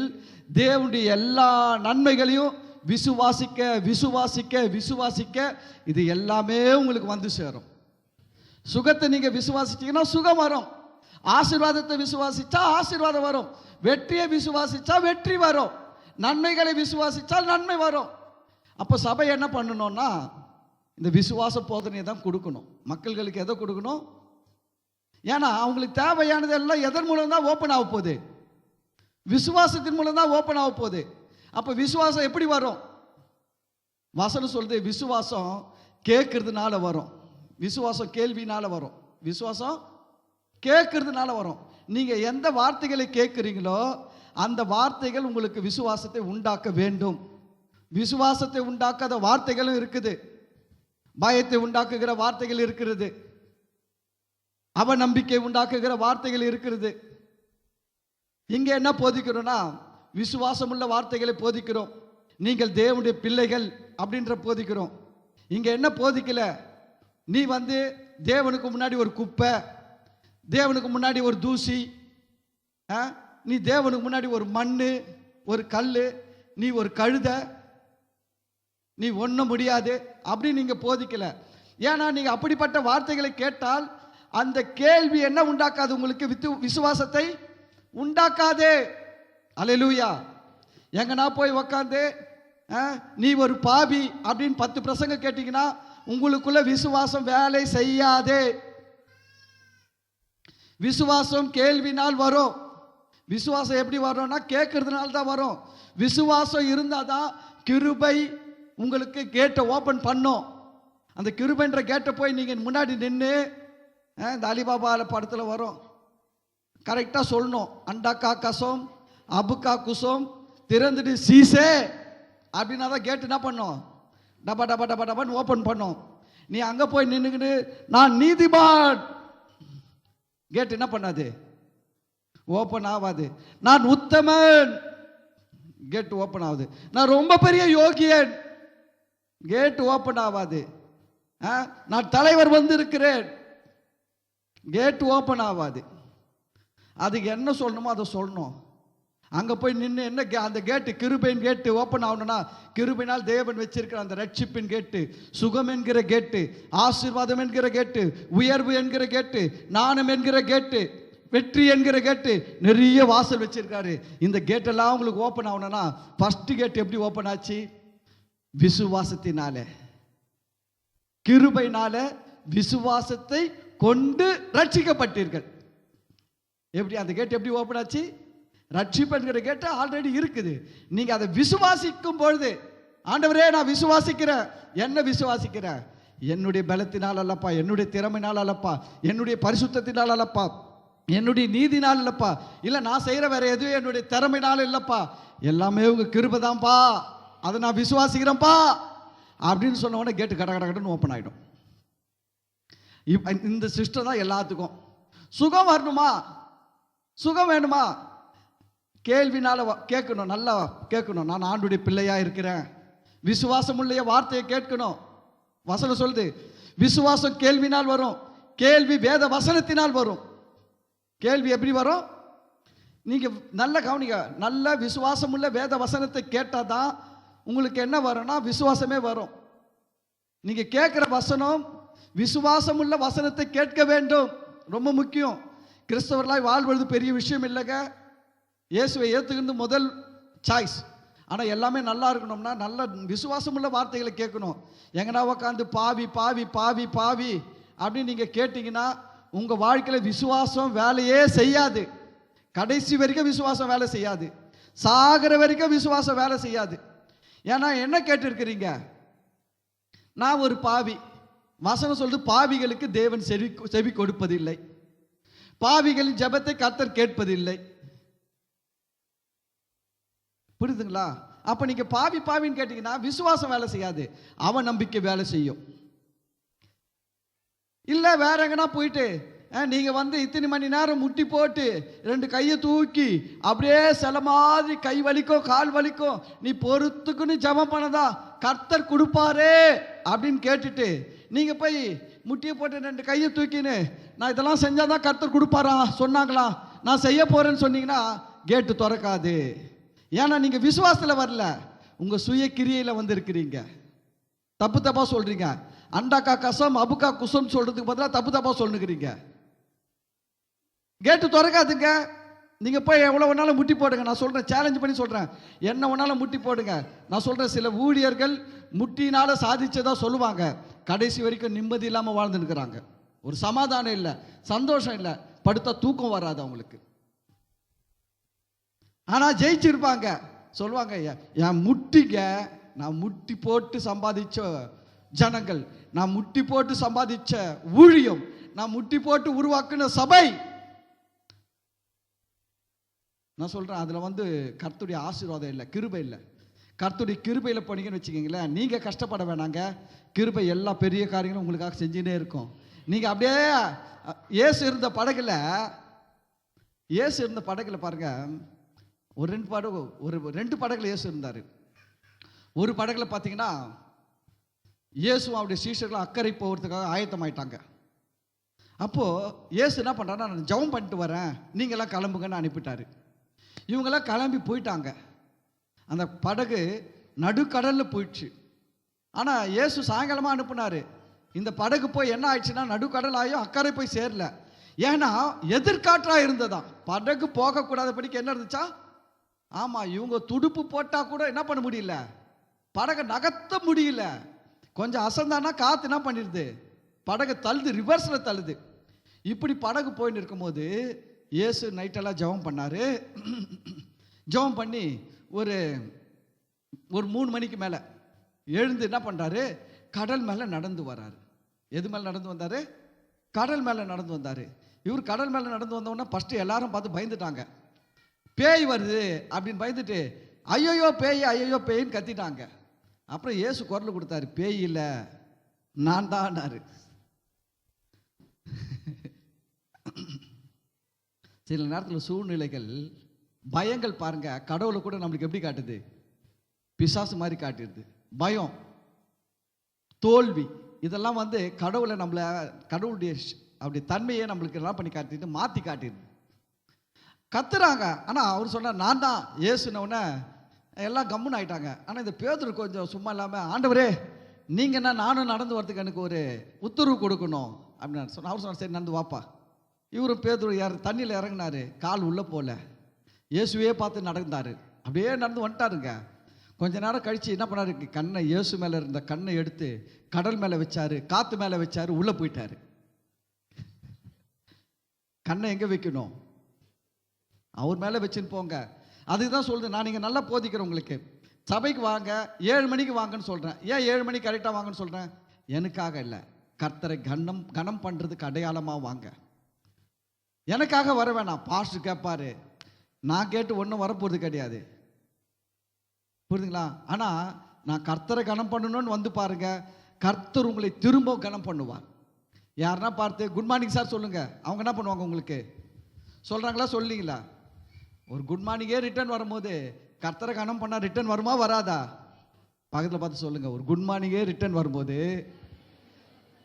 தேவனுடைய எல்லா நன்மைகளையும் விசுவாசிக்க விசுவாசிக்க விசுவாசிக்க இது எல்லாமே உங்களுக்கு வந்து சேரும். சுகத்தை நீங்க விசுவாசிச்சீங்கன்னா சுகம் வரும், ஆசீர்வாதத்தை விசுவாசிச்சா ஆசீர்வாதம் வரும், வெற்றியை விசுவாசிச்சா வெற்றி வரும், நன்மைகளை விசுவாசிச்சால் நன்மை வரும். அப்போ சபை என்ன பண்ணணும்னா இந்த விசுவாச போதனையை தான் கொடுக்கணும். மக்கள்களுக்கு எதை கொடுக்கணும்? ஏன்னா அவங்களுக்கு தேவையானது எல்லாம் எதன் மூலம் தான் ஓப்பன் ஆக போகுது? விசுவாசத்தின் மூலம் தான் ஓப்பன் ஆக போகுது. அப்போ விசுவாசம் எப்படி வரும்? வசனம் சொல்லுது, விசுவாசம் கேட்கறதுனால வரும், விசுவாசம் கேள்வினால வரும், விசுவாசம் கேட்கறதுனால வரும். நீங்க எந்த வார்த்தைகளை கேட்குறீங்களோ அந்த வார்த்தைகள் உங்களுக்கு விசுவாசத்தை உண்டாக்க வேண்டும். விசுவாசத்தை உண்டாக்காத வார்த்தைகளும் இருக்குது, பயத்தை உண்டாக்குகிற வார்த்தைகள் இருக்கிறது, அவநம்பிக்கை உண்டாக்குகிற வார்த்தைகள் இருக்கிறது. இங்க என்ன போதிக்கிறோம்னா விசுவாசம் உள்ள வார்த்தைகளை போதிக்கிறோம். நீங்கள் தேவனுடைய பிள்ளைகள் அப்படின்ற போதிக்கிறோம். இங்க என்ன போதிக்கல? நீ தேவனுக்கு முன்னாடி ஒரு குப்பை, தேவனுக்கு முன்னாடி ஒரு தூசி, நீ தேவனுக்கு முன்னாடி ஒரு மண்ணு, ஒரு கல், நீ ஒரு கழுதை, நீ ஒன்றும் முடியாது அப்படின்னு நீங்க போதிக்கல. ஏன்னா நீங்க அப்படிப்பட்ட வார்த்தைகளை கேட்டால் அந்த கேள்வி என்ன உண்டாக்காது? உங்களுக்கு விசுவாசத்தை உண்டாக்காதே. அல்லேலூயா. எங்கன்னா போய் உக்காந்து நீ ஒரு பாவி அப்படின்னு 10 பிரசங்க கேட்டீங்கன்னா உங்களுக்குள்ள விசுவாசம் வேலை செய்யாதே. விசுவாசம் கேள்வினால் வரும். விசுவாசம் எப்படி வரும்னா கேட்கறதுனால தான் வரும். விசுவாசம் இருந்தால் தான் கிருபை உங்களுக்கு கேட்டை ஓப்பன் பண்ணும். அந்த கிருபைன்ற கேட்டை போய் நீங்கள் முன்னாடி நின்று, இந்த அலிபாபா படத்தில் வரும், கரெக்டாக சொல்லணும், அண்டாக்கா கசம் அபுக்கா குசம் திறந்துட்டு சீசே அப்படின்னா தான் கேட்டு என்ன பண்ணும்? டபா டபா டபா டபான்னு ஓப்பன் பண்ணும். நீ அங்கே போய் நின்றுக்கிட்டு நான் நீதிமான், கேட்டு என்ன பண்ணாது? ஓப்பன் ஆகாது. நான் உத்தமன், கேட் ஓப்பன் ஆகுது. நான் ரொம்ப பெரிய யோகியன், கேட் ஓப்பன் ஆகாது. நான் தலைவர் வந்திருக்கிறேன், கேட் ஓப்பன் ஆகாது. அதுக்கு என்ன சொல்லணுமோ அதை சொல்லணும். அங்கே போய் நின்று என்ன அந்த கேட்டு கிருபையின் கேட்டு ஓப்பன் ஆகணும்னா, கிருபையினால் தேவன் வச்சிருக்கிற அந்த ரட்சிப்பின் கேட்டு, சுகம் என்கிற கேட்டு, ஆசீர்வாதம் என்கிற கேட்டு, உயர்வு என்கிற கேட்டு, நாணம் என்கிற கேட்டு, வெற்றி என்கிற கேட்டு, நிறைய வாசல் வச்சிருக்காரு. இந்த கேட்டெல்லாம் உங்களுக்கு ஓப்பன் ஆகணும்னா ஃபர்ஸ்ட் கேட் எப்படி ஓப்பன் ஆச்சு? விசுவாசத்தினால, கிருபையினால, விசுவாசத்தை கொண்டு ரட்சிக்கப்பட்டீர்கள். எப்படி அந்த கேட் எப்படி ஓப்பன் ஆச்சு? ரட்சிப்பு என்கிற கேட்டு ஆல்ரெடி இருக்குது. நீங்க அதை விசுவாசிக்கும் பொழுது, ஆண்டவரே நான் விசுவாசிக்கிறேன். என்ன விசுவாசிக்கிறேன்? என்னுடைய பலத்தினால் அல்லப்பா, என்னுடைய திறமையினால் அல்லப்பா, என்னுடைய பரிசுத்தத்தினால் அல்லப்பா, என்னுடைய நீதினால் இல்லப்பா, இல்லை நான் செய்கிற வேற எதுவும் என்னுடைய திறமையினால் இல்லப்பா, எல்லாமே உங்க கிருபை தான்ப்பா, அதை நான் விசுவாசிக்கிறேன்ப்பா அப்படின்னு சொன்ன உடனே கேட்டு கட கட கடன்னு ஓப்பன் ஆகிடும். இந்த சிஸ்டம் தான் எல்லாத்துக்கும். சுகம் வரணுமா? சுகம் வேணுமா? கேள்வினால கேட்கணும், நல்லா கேட்கணும். நான் ஆண்டுடைய பிள்ளையா இருக்கிறேன், விசுவாசம் உள்ள வார்த்தையை கேட்கணும். வசனம் சொல்லுது, விசுவாசம் கேள்வினால் வரும், கேள்வி வேத வசனத்தினால் வரும். கேள்வி எப்படி வரும்? நீங்க நல்ல கவனிங்க. நல்ல விசுவாசம் உள்ள வேத வசனத்தை கேட்டாதான் உங்களுக்கு என்ன வரும்னா விசுவாசமே வரும். நீங்க கேட்கிற வசனம் விசுவாசம் உள்ள வசனத்தை கேட்க வேண்டும், ரொம்ப முக்கியம். கிறிஸ்தவர்களாய் வாழ்வது பெரிய விஷயம் இல்லைங்க. இயேசுவை ஏற்றுக்கிறது முதல் சாய்ஸ். ஆனால் எல்லாமே நல்லா இருக்கணும்னா நல்ல விசுவாசம் உள்ள வார்த்தைகளை கேட்கணும். எங்கன்னா உட்காந்து பாவி பாவி பாவி பாவி அப்படின்னு நீங்கள் கேட்டிங்கன்னா உங்கள் வாழ்க்கையில் விசுவாசம் வேலையே செய்யாது. கடைசி வரைக்கும் விசுவாசம் வேலை செய்யாது, சாகிற வரைக்கும் விசுவாசம் வேலை செய்யாது. ஏன்னா என்ன கேட்டிருக்கிறீங்க? நான் ஒரு பாவி. வசனம் சொல்றது பாவிகளுக்கு தேவன் செவி கொடுப்பதில்லை, பாவிகளின் ஜெபத்தை கர்த்தர் கேட்பதில்லை. புரியுதுங்களா? அப்ப நீங்க பாவி பாவின்னு கேட்டீங்கன்னா விசுவாசம் வேலை செய்யாது, அவ நம்பிக்கை வேலை செய்யும். இல்ல வேற எங்கன்னா போயிட்டு நீங்க இத்தனை மணி நேரம் முட்டி போட்டு ரெண்டு கையை தூக்கி அப்படியே சில மாதிரி கை வலிக்கும் கால் வலிக்கும், நீ பொறுத்துக்குன்னு ஜெபம் பண்ணதா கர்த்தர் கொடுப்பாரே அப்படின்னு கேட்டுட்டு நீங்க போய் முட்டியை போட்டு ரெண்டு கையை தூக்கின்னு நான் இதெல்லாம் செஞ்சாதான் கர்த்தர் கொடுப்பாரா சொன்னாங்களா, நான் செய்ய போறேன்னு சொன்னீங்கன்னா கேட்டு திறக்காது. ஏன்னா நீங்க விசுவாசத்துல வரல, உங்க சுய கிரியையில இருக்கிறீங்க. தப்பு தப்பா சொல்றீங்க. அண்டாக்கா கசம் அபுக்கா குசம் சொல்றதுக்கு பதிலாக தப்பு தப்பா சொல்லுகிறீங்க. கேட்டு திறக்காதுங்க. நீங்க போய் எவ்வளவு வேணாலும் முட்டி போடுங்க. நான் சொல்றேன், சேலஞ்ச் பண்ணி சொல்றேன், என்ன வேணாலும் முட்டி போடுங்க. நான் சொல்றேன், சில ஊழியர்கள் முட்டினால சாதிச்சதா சொல்லுவாங்க, கடைசி வரைக்கும் நிம்மதி இல்லாம வாழ்ந்து இருக்கிறாங்க. ஒரு சமாதானம் இல்லை, சந்தோஷம் இல்லை, படுத்தா தூக்கம் வராது அவங்களுக்கு. ஆனா ஜெயிச்சிருப்பாங்க. சொல்லுவாங்க, என் முட்டிங்க, நான் முட்டி போட்டு சம்பாதிச்ச ஜனங்கள், நான் முட்டி போட்டு சம்பாதிச்ச ஊழியம், நான் முட்டி போட்டு உருவாக்குன சபை. நான் சொல்றேன், அதுல கர்த்தருடைய ஆசீர்வாதம் இல்லை, கிருபை இல்லை. கர்த்தருடைய கிருபையில போனீங்கன்னு வச்சுக்கீங்களேன், நீங்க கஷ்டப்பட வேணாங்க, கிருபை எல்லா பெரிய காரியங்களும் உங்களுக்காக செஞ்சுட்டே இருக்கும். நீங்க அப்படியே இயேசு இருந்த படகுல, இயேசு இருந்த படகுல பாருங்க, ஒரு ரெண்டு படகுல இயேசு இருந்தாரு. ஒரு படகுல பார்த்தீங்கன்னா இயேசு அவருடைய சீஷர்கள் அக்கறை போகிறதுக்காக ஆயத்தமாயிட்டாங்க. அப்போ இயேசு என்ன பண்றாருன்னா, நான் ஜெபம் பண்ணிட்டு வரேன், நீங்களாம் கிளம்புங்கன்னு அனுப்பிட்டாரு. இவங்கெல்லாம் கிளம்பி போயிட்டாங்க. அந்த படகு நடுக்கடல்ல போயிடுச்சு. ஆனா இயேசு சாயங்காலமா அனுப்புனாரு. இந்த படகு போய் என்ன ஆயிடுச்சுன்னா நடுக்கடல் ஆகியும் அக்கறை போய் சேரல. ஏன்னா எதிர்காற்றா இருந்ததா, படகு போகக்கூடாதபடிக்கு என்ன இருந்துச்சா, ஆமா இவங்க துடுப்பு போட்டா கூட என்ன பண்ண முடியல, படகை நகர்த்த முடியல. கொஞ்சம் அசந்தானா காத்து என்ன பண்ணிடுது, படகு தள்ளுது, ரிவர்ஸ்ல தள்ளுது. இப்படி படகு போயின்னு இருக்கும்போது இயேசு நைட்டெல்லாம் ஜெபம் பண்ணாரு. ஜெபம் பண்ணி ஒரு 3 மணிக்கு மேல எழுந்து என்ன பண்றாரு, கடல் மேல நடந்து வராரு. எது மேல நடந்து வந்தாரு? கடல் மேல நடந்து வந்தாரு. இவர் கடல் மேல நடந்து வந்தோன்னா ஃபர்ஸ்ட் எல்லாரும் பார்த்து பயந்துட்டாங்க. பேய் வருது அப்படின்னு பயந்துட்டு ஐயோ பேய் ஐயோ பேயின்னு கத்திட்டாங்க. அப்புறம் இயேசு குரல் கொடுத்தாரு, பேய் இல்ல நான் தான். சில நேரத்தில் சூழ்நிலைகள், பயங்கள் பாருங்க, கடவுளை கூட நம்மளுக்கு எப்படி காட்டுது? பிசாசு மாதிரி காட்டிடுது. பயம், தோல்வி, இதெல்லாம் வந்து கடவுளை நம்மளை, கடவுளுடைய அப்படி தன்மையை நம்மளுக்கு என்ன பண்ணி காட்டிட்டு மாற்றி காட்டிடுது. கத்துறாங்க. ஆனால் அவர் சொன்னார் நான் தான் ஏசுனவுடனே எல்லாம் கம்முன்னு ஆயிட்டாங்க. ஆனால் இந்த பேதுரு கொஞ்சம் சும்மா இல்லாமல், ஆண்டவரே நீங்கள் என்ன, நானும் நடந்து வரதுக்கு எனக்கு ஒரு உத்தரவு கொடுக்கணும் அப்படின்னு சொன்ன. அவர் சொன்னார், சரி நடந்து வாப்பா. இவரும் பேதுரு தண்ணியில் இறங்கினாரு, கால் உள்ளே போல, இயேசுவே பார்த்து நடந்தார். அப்படியே நடந்து வந்துட்டாருங்க. கொஞ்ச நேரம் கழித்து என்ன பண்ணாரு, கண்ணை, இயேசு மேலே இருந்த கண்ணை எடுத்து கடல் மேலே வச்சாரு, காற்று மேலே வச்சாரு, உள்ளே போயிட்டாரு. கண்ணை எங்கே வைக்கணும்? அவர் மேலே வச்சுன்னு போங்க. அதுதான் சொல்லுது. நான் நீங்கள் நல்லா போதிக்கிறேன் உங்களுக்கு. சபைக்கு வாங்க, 7 மணிக்கு வாங்கன்னு சொல்கிறேன். ஏன் 7 மணிக்கு கரெக்டாக வாங்கன்னு சொல்கிறேன்? எனக்காக இல்லை, கர்த்தரை கனம் பண்ணுறதுக்கு அடையாளமாக வாங்க. எனக்காக வர வேணாம். பாஸ்டர் கேட்பாரு, நான் கேட்டு ஒன்றும் வரப்போகிறது கிடையாது, புரியுதுங்களா? ஆனால் நான் கர்த்தரை கனம் பண்ணணும்னு வந்து பாருங்க, கர்த்தர் உங்களை திரும்ப கனம் பண்ணுவார். யாருன்னா பார்த்து குட் மார்னிங் சார் சொல்லுங்க, அவங்க என்ன பண்ணுவாங்க? உங்களுக்கு சொல்கிறாங்களா, சொல்லிங்களா? ஒரு குட் மார்னிங்கே ரிட்டர்ன் வரும்போது கர்த்தரை கனம் பண்ணால் ரிட்டர்ன் வருமா வராதா? பக்கத்தில் பார்த்து சொல்லுங்க, ஒரு குட் மார்னிங்கே ரிட்டர்ன் வரும்போது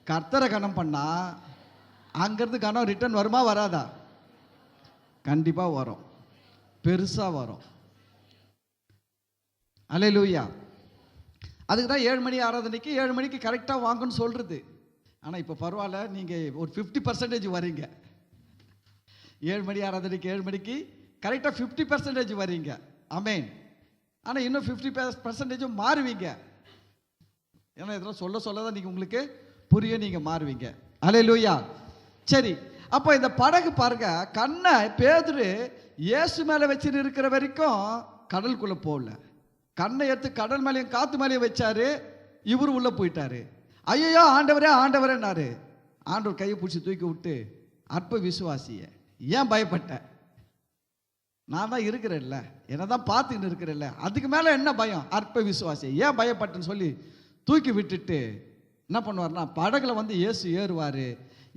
கர்த்தரை கனம் பண்ணால் அங்கேருந்து கனம் ரிட்டர்ன் வருமா வராதா? கண்டிப்பாக வரும், பெருசாக வரும். அல்லேலூயா. அதுக்கு தான் 7 மணி ஆராதனைக்கு 7 மணிக்கு கரெக்டாக வாங்கன்னு சொல்கிறது. ஆனால் இப்போ பரவாயில்ல, நீங்கள் ஒரு 50% வரீங்க. 7 மணி ஆராதனைக்கு 7 மணிக்கு கரெக்டாக 50% வரீங்க. ஆமேன். ஆனால் இன்னும் 50% மாறுவீங்க. ஏன்னா இதெல்லாம் சொல்ல தான் நீங்கள் உங்களுக்கு புரியும், நீங்கள் மாறுவீங்க. அல்லேலூயா. சரி, அப்போ இந்த படகு பாருங்க, கண்ணை பேதுரு இயேசு மேலே வச்சுன்னு இருக்கிற வரைக்கும் கடலுக்குள்ளே போகல. கண்ணை எடுத்து கடல் மேலேயும் காற்று மேலேயும் வச்சாரு, இவரு உள்ளே போயிட்டாரு. ஐயோ ஆண்டவரே ஆண்டவரேன்னாரு. ஆண்டவர் கையை பிடிச்சி தூக்கி விட்டு, அற்ப விசுவாசிய, ஏன் பயப்பட்ட? நான் தான் இருக்கிறேன்ல, என்ன தான் பார்த்துக்கிட்டு இருக்கிறேன்ல, அதுக்கு மேலே என்ன பயம்? அற்ப விசுவாசிய, ஏன் பயப்பட்டேன்னு சொல்லி தூக்கி விட்டுட்டு என்ன பண்ணுவார்னா, படகுல வந்து இயேசு ஏறுவார்.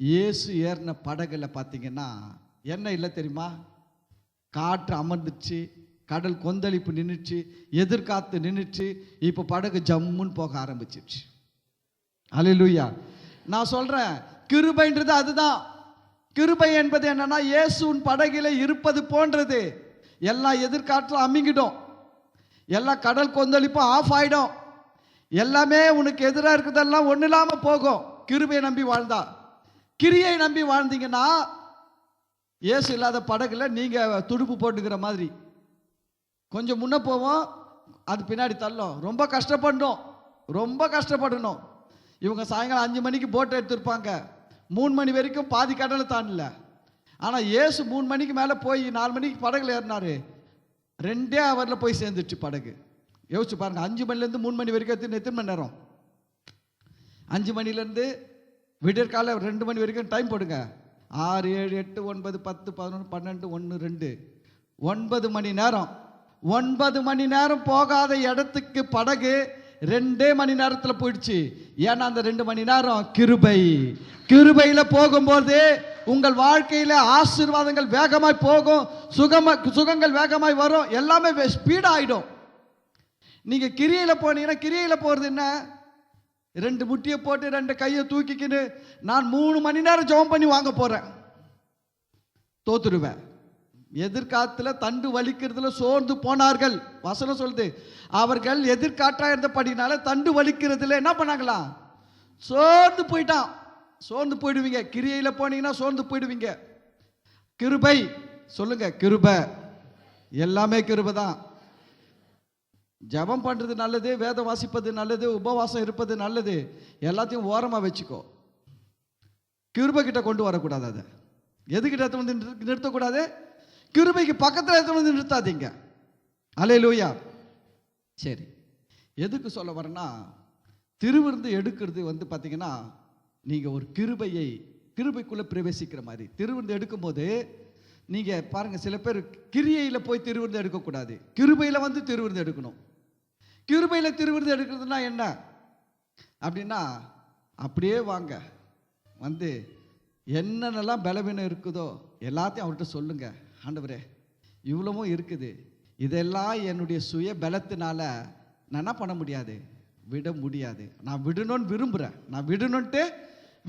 இயேசு ஏறின படகுல பார்த்தீங்கன்னா என்ன இல்லை தெரியுமா? காற்று அமர்ந்துச்சு, கடல் கொந்தளிப்பு நின்றுச்சு, எதிர்காத்து நின்றுச்சு. இப்போ படகு ஜம்முன்னு போக ஆரம்பிச்சிருச்சு. அல்லேலூயா. நான் சொல்கிறேன், கிருபைன்றது அதுதான். கிருபை என்பது என்னன்னா, இயேசுவின் படகில இருப்பது போன்றது. எல்லா எதிர்காற்றும் அமிங்கிடும், எல்லா கடல் கொந்தளிப்பும் ஆஃப் ஆகிடும், எல்லாமே உனக்கு எதிராக இருக்கிறதெல்லாம் ஒன்றும் இல்லாமல் போகும். கிருபையை நம்பி வாழ்ந்தா. கிரியை நம்பி வாழ்ந்தீங்கன்னா இயேசு இல்லாத படகுல நீங்கள் துடுப்பு போட்டுக்கிற மாதிரி கொஞ்சம் முன்னே போவோம், அது பின்னாடி தள்ளும். ரொம்ப கஷ்டப்படணும், ரொம்ப கஷ்டப்படணும். இவங்க சாயங்காலம் 5 மணிக்கு போட்டை எடுத்துருப்பாங்க, 3 மணி வரைக்கும் பாதி கடலை தாண்டல. ஆனால் இயேசு 3 மணிக்கு மேலே போய் 4 மணிக்கு படகுல ஏறினாரு. 2 ஹவரில் போய் சேர்ந்துச்சு படகு. யோசிச்சு பாருங்க, 5 மணிலேருந்து 3 மணி வரைக்கும் எத்தனை மணி நேரம்? 5 மணிலேருந்து விடியற்கால 2 மணி வரைக்கும் டைம் போடுங்க. 6, 7, 8, 9, 10, 11, 12, 1, 2, 9 மணி நேரம். 9 மணி நேரம் போகாத இடத்துக்கு படகு 2 மணி நேரத்தில் போயிடுச்சு. ஏன்னா அந்த 2 மணி நேரம் கிருபை. கிருபையில் போகும்போது உங்கள் வாழ்க்கையில் ஆசீர்வாதங்கள் வேகமாய் போகும், சுகங்கள் வேகமாய் வரும், எல்லாமே ஸ்பீட் ஆகிடும். நீங்கள் கிரியில் போனீங்கன்னா, கிரியில் போகிறது என்ன? 2 முட்டியை போட்டு 2 கையை தூக்கிக்கின்னு நான் 3 மணி நேரம் ஜெபம் பண்ணி வாங்க போகிறேன், தோத்துருவேன். எதிர்காலத்தில் தண்டு வலிக்கிறதுல சோர்ந்து போனார்கள். வசனம் சொல்லுது, அவர்கள் எதிர்காற்றா இருந்தபடினால தண்டு வலிக்கிறதுல என்ன பண்ணாங்களா? சோர்ந்து போயிட்டான். சோர்ந்து போயிடுவீங்க, கிரியையில் போனீங்கன்னா சோர்ந்து போயிடுவீங்க. கிருபை சொல்லுங்க, கிருபை. எல்லாமே கிருபை தான். ஜபம் பண்ணுறது நல்லது, வேதம் வாசிப்பது நல்லது, உபவாசம் இருப்பது நல்லது. எல்லாத்தையும் ஓரமாக வச்சுக்கோ. கிருபை கிட்ட கொண்டு வரக்கூடாது. அதை எதுக்கிட்ட எடுத்து வந்து நிறுத்தக்கூடாது? கிருபைக்கு பக்கத்தில் எடுத்து வந்து நிறுத்தாதீங்க. அல்லேலூயா. சரி, எதுக்கு சொல்ல வரேன்னா, திருவிருந்து எடுக்கிறது வந்து பார்த்தீங்கன்னா, நீங்கள் ஒரு கிருபைக்குள்ளே பிரவேசிக்கிற மாதிரி. திருவிருந்து எடுக்கும்போது நீங்கள் பாருங்கள், சில பேர் கிரியையில் போய் திருவிருந்து எடுக்கக்கூடாது, கிருபையில் வந்து திருவிருந்து எடுக்கணும். கிருபையில் திருவிருந்து எடுக்கிறதுனா என்ன அப்படின்னா, அப்படியே வாங்க வந்து என்னென்னலாம் பலவீனம் இருக்குதோ எல்லாத்தையும் அவர்கிட்ட சொல்லுங்க. ஆண்டவரே, இவ்வளவும் இருக்குது, இதெல்லாம் என்னுடைய சுய பலத்தினால நான் என்ன பண்ண முடியாது, விட முடியாது. நான் விடணும்னு விரும்புகிறேன், நான் விடணுன்ட்டு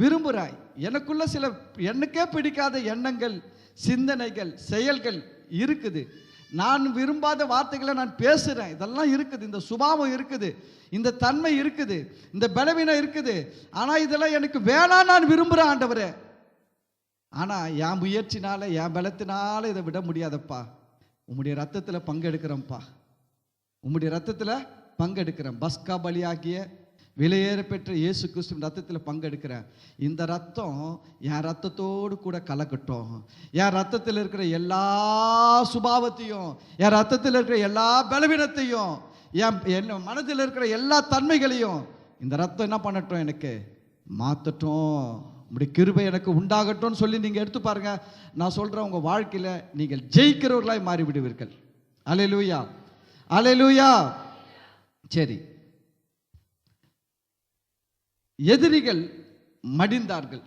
விரும்புகிறேன். எனக்குள்ள சில எனக்கே பிடிக்காத எண்ணங்கள், சிந்தனைகள், செயல்கள் இருக்குது. நான் விரும்பாத வார்த்தைகளை நான் பேசுகிறேன். இதெல்லாம் இருக்குது, இந்த சுபாவம் இருக்குது, இந்த தன்மை இருக்குது, இந்த பலவீனம் இருக்குது. ஆனால் இதெல்லாம் எனக்கு வேணாம், நான் விரும்புகிறேன் ஆண்டவரே. ஆனால் என் முயற்சினால, என் பலத்தினால இதை விட முடியாதப்பா. உம்முடைய ரத்தத்தில் பங்கெடுக்கிறேன்ப்பா, உம்முடைய ரத்தத்தில் பங்கெடுக்கிறேன். பஸ்கா பலியாகிய விலையேற பெற்ற இயேசு கிறிஸ்துவின் ரத்தத்தில் பங்கெடுக்கிறேன். இந்த ரத்தம் என் ரத்தத்தோடு கூட கலக்கட்டும். என் ரத்தத்தில் இருக்கிற எல்லா சுபாவத்தையும், என் ரத்தத்தில் இருக்கிற எல்லா பலவீனத்தையும், என் மனதில் இருக்கிற எல்லா தன்மைகளையும் இந்த ரத்தம் என்ன பண்ணட்டும், எனக்கு மாற்றட்டும். உங்களுடைய கிருபை எனக்கு உண்டாகட்டும்னு சொல்லி நீங்கள் எடுத்து பாருங்க. நான் சொல்கிறேன், உங்கள் வாழ்க்கையில் நீங்கள் ஜெயிக்கிறவர்களாய் மாறிவிடுவீர்கள். அல்லேலூயா, அல்லேலூயா. சரி, எதிரிகள் மடிந்தார்கள்,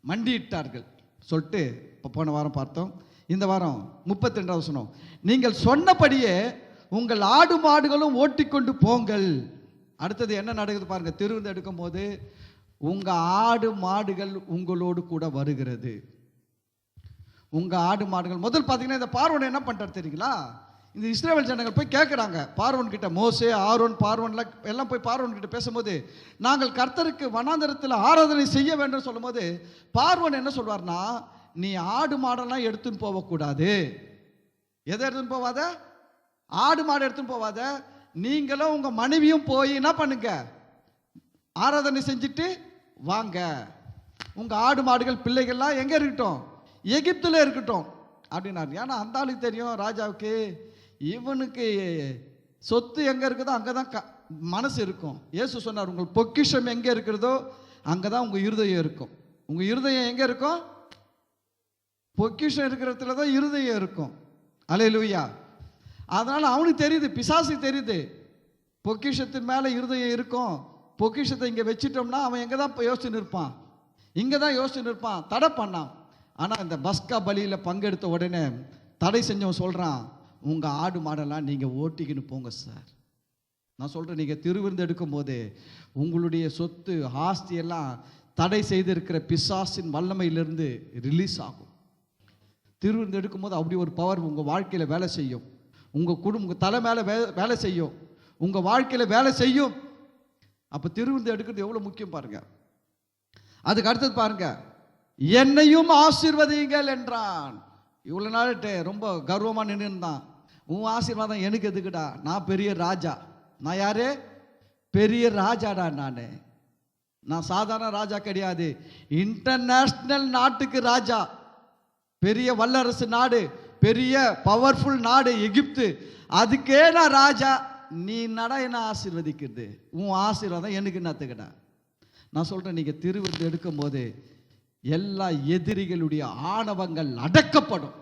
மண்டியிட்டார்கள் சொல்லிட்டு இப்போ போன வாரம் பார்த்தோம். இந்த வாரம் 32வது வசனம், நீங்கள் சொன்னபடியே உங்கள் ஆடு மாடுகளும் ஓட்டிக்கொண்டு போங்கள். அடுத்தது என்ன நடக்குது பாருங்க. திருவிருந்து எடுக்கும் போது உங்கள் ஆடு மாடுகள் உங்களோடு கூட வருகிறது. உங்கள் ஆடு மாடுகள் முதல் பார்த்தீங்கன்னா, இந்த பார்வோன் என்ன பண்ணுறாரு தெரியுங்களா? இந்த இஸ்ரவேல் ஜனங்கள் போய் கேட்குறாங்க பார்வோன் கிட்ட. மோசே, ஆரோன், பார்வோன்லாம் எல்லாம் போய் பார்வோன் கிட்ட பேசும்போது, நாங்கள் கர்த்தருக்கு வனாந்தரத்தில் ஆராதனை செய்ய வேண்டும் சொல்லும் போது, பார்வோன் என்ன சொல்வார்னா, நீ ஆடு மாடெல்லாம் எடுத்துன்னு போகக்கூடாது. எதை எடுத்துன்னு போவாத? ஆடு மாடு எடுத்துன்னு போவாத. நீங்களும் உங்கள் மனைவியும் போய் என்ன பண்ணுங்க, ஆராதனை செஞ்சுட்டு வாங்க. உங்கள் ஆடு மாடுகள் பிள்ளைகள்லாம் எங்கே இருக்கட்டும், எகிப்தில் இருக்கட்டும் அப்படின்னாரு. ஏன்னா அந்த ஆளுக்கு தெரியும், ராஜாவுக்கு இவனுக்கு சொத்து எங்கே இருக்குதோ அங்கே தான் மனசு இருக்கும். இயேசு சொன்னார், உங்கள் பொக்கிஷம் எங்கே இருக்கிறதோ அங்கே தான் உங்கள் இருதயம் இருக்கும். உங்கள் இருதயம் எங்கே இருக்கும்? பொக்கிஷம் இருக்கிறதுல தான் இருதயம் இருக்கும். அல்லேலூயா. அதனால் அவனுக்கு தெரியுது, பிசாசுக்கு தெரியுது, பொக்கிஷத்தின் மேலே இருதயம் இருக்கும். பொக்கிஷத்தை இங்கே வச்சிட்டோம்னா அவன் எங்கே தான் யோசிச்சுன்னு இருப்பான், இங்கே தான் யோசிச்சுன்னு இருப்பான், தடை பண்ணான். ஆனால் இந்த பஸ்கா பலியில் பங்கெடுத்த உடனே தடை செஞ்சவன் சொல்கிறான், உங்கள் ஆடு மாடெல்லாம் நீங்கள் ஓட்டிக்கின்னு போங்க சார். நான் சொல்கிறேன், நீங்கள் திருவிருந்து எடுக்கும் போது உங்களுடைய சொத்து ஆஸ்தியெல்லாம் தடை செய்திருக்கிற பிசாசின் வல்லமையிலிருந்து ரிலீஸ் ஆகும். திருவிருந்து எடுக்கும் போது அப்படி ஒரு பவர் உங்கள் வாழ்க்கையில் வேலை செய்யும். உங்கள் உங்கள் தலை மேலே வேலை செய்யும், உங்கள் வாழ்க்கையில் வேலை செய்யும். அப்போ திருவிருந்து எடுக்கிறது எவ்வளோ முக்கியம் பாருங்க. அதுக்கு அடுத்தது பாருங்க, என்னையும் ஆசீர்வதிங்கள் என்றான். இவ்வளோ நாள் ரொம்ப கர்வமாக நின்று இருந்தான். உன் ஆசீர்வாதம் எனக்கு எதுக்குடா, நான் பெரிய ராஜா. நான் யாரு? பெரிய ராஜாடா. நான் சாதாரண ராஜா கிடையாது, இன்டர்நேஷ்னல் நாட்டுக்கு ராஜா. பெரிய வல்லரசு நாடு, பெரிய பவர்ஃபுல் நாடு எகிப்து, அதுக்கே நான் ராஜா. நீ நட என்ன ஆசீர்வதிக்கிறது? உன் ஆசீர்வாதம் எனக்கு என்னத்துக்கடா? நான் சொல்கிறேன், நீங்கள் திருவிருந்து எடுக்கும் போது எல்லா எதிரிகளுடைய ஆணவங்கள் அடக்கப்படும்.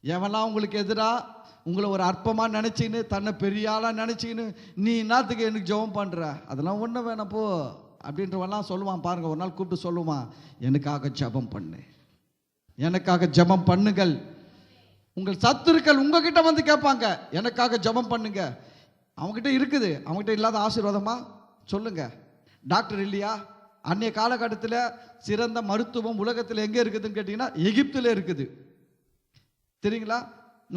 எவெல்லாம் உங்களுக்கு எதிராக உங்களை ஒரு அற்பமாக நினச்சின்னு, தன்னை பெரிய ஆளாக நினச்சின்னு, நீ என்னத்துக்கு எனக்கு ஜெபம் பண்ணுற, அதெல்லாம் ஒன்றும் வேணாம் போ அப்படின்றவெல்லாம் சொல்லுவான் பாருங்கள். ஒரு நாள் கூப்பிட்டு சொல்லுவான், எனக்காக ஜெபம் பண்ணு, எனக்காக ஜெபம் பண்ணுங்கள். உங்கள் சத்துருக்கள் உங்ககிட்ட வந்து கேட்பாங்க, எனக்காக ஜெபம் பண்ணுங்க. அவங்ககிட்ட இருக்குது, அவங்ககிட்ட இல்லாத ஆசீர்வாதமா சொல்லுங்க. டாக்டர் இல்லையா? அன்றைய காலகட்டத்தில் சிறந்த மருத்துவம் உலகத்தில் எங்கே இருக்குதுன்னு கேட்டிங்கன்னா எகிப்தில் இருக்குது. தெரியுங்களா?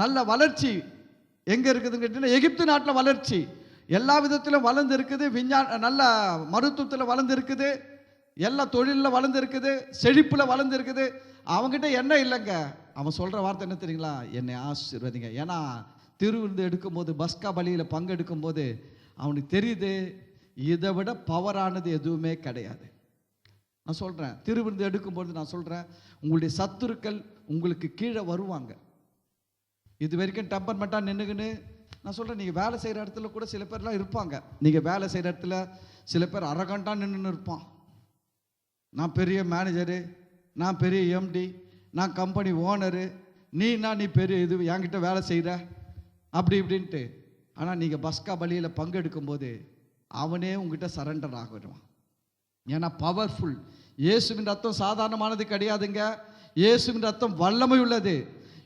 நல்ல வளர்ச்சி எங்கே இருக்குதுன்னு கேட்டிங்கன்னா எகிப்து நாட்டில் வளர்ச்சி எல்லா விதத்திலும் வளர்ந்து இருக்குது. நல்ல மருத்துவத்தில் வளர்ந்து இருக்குது, எல்லா தொழிலில் வளர்ந்து இருக்குது, செழிப்பில் வளர்ந்து இருக்குது. அவங்ககிட்ட என்ன இல்லைங்க, அவன் சொல்கிற வார்த்தை என்ன தெரியுங்களா? என்னை ஆசீர்வதிங்க. ஏன்னா திருவிருந்து எடுக்கும்போது, பஸ்கா பலியில் பங்கெடுக்கும் போது அவனுக்கு தெரியுது, இதை விட பவரானது எதுவுமே கிடையாது. நான் சொல்கிறேன், திருவிருந்து எடுக்கும்போது நான் சொல்கிறேன், உங்களுடைய சத்துருக்கள் உங்களுக்கு கீழே வருவாங்க. இது வரைக்கும் டெம்பர்மெண்ட்டாக நின்றுக்குன்னு நான் சொல்கிறேன், நீங்கள் வேலை செய்கிற இடத்துல கூட சில பேர்லாம் இருப்பாங்க. நீங்கள் வேலை செய்கிற இடத்துல சில பேர் அரகண்டாக நின்றுன்னு இருப்பான். நான் பெரிய மேனேஜரு, நான் பெரிய எம்டி, நான் கம்பெனி ஓனரு, நீ பெரிய இது என்கிட்ட வேலை செய்கிற அப்படி இப்படின்ட்டு. ஆனால் நீங்கள் பஸ்கா பலியில் பங்கெடுக்கும் போது அவனே உங்ககிட்ட சரண்டர் ஆகிடுவான். ஏன்னா பவர்ஃபுல். இயேசுவின் ரத்தம் சாதாரணமானது கிடையாதுங்க. இயேசுவின் ரத்தம் வல்லமை உள்ளது.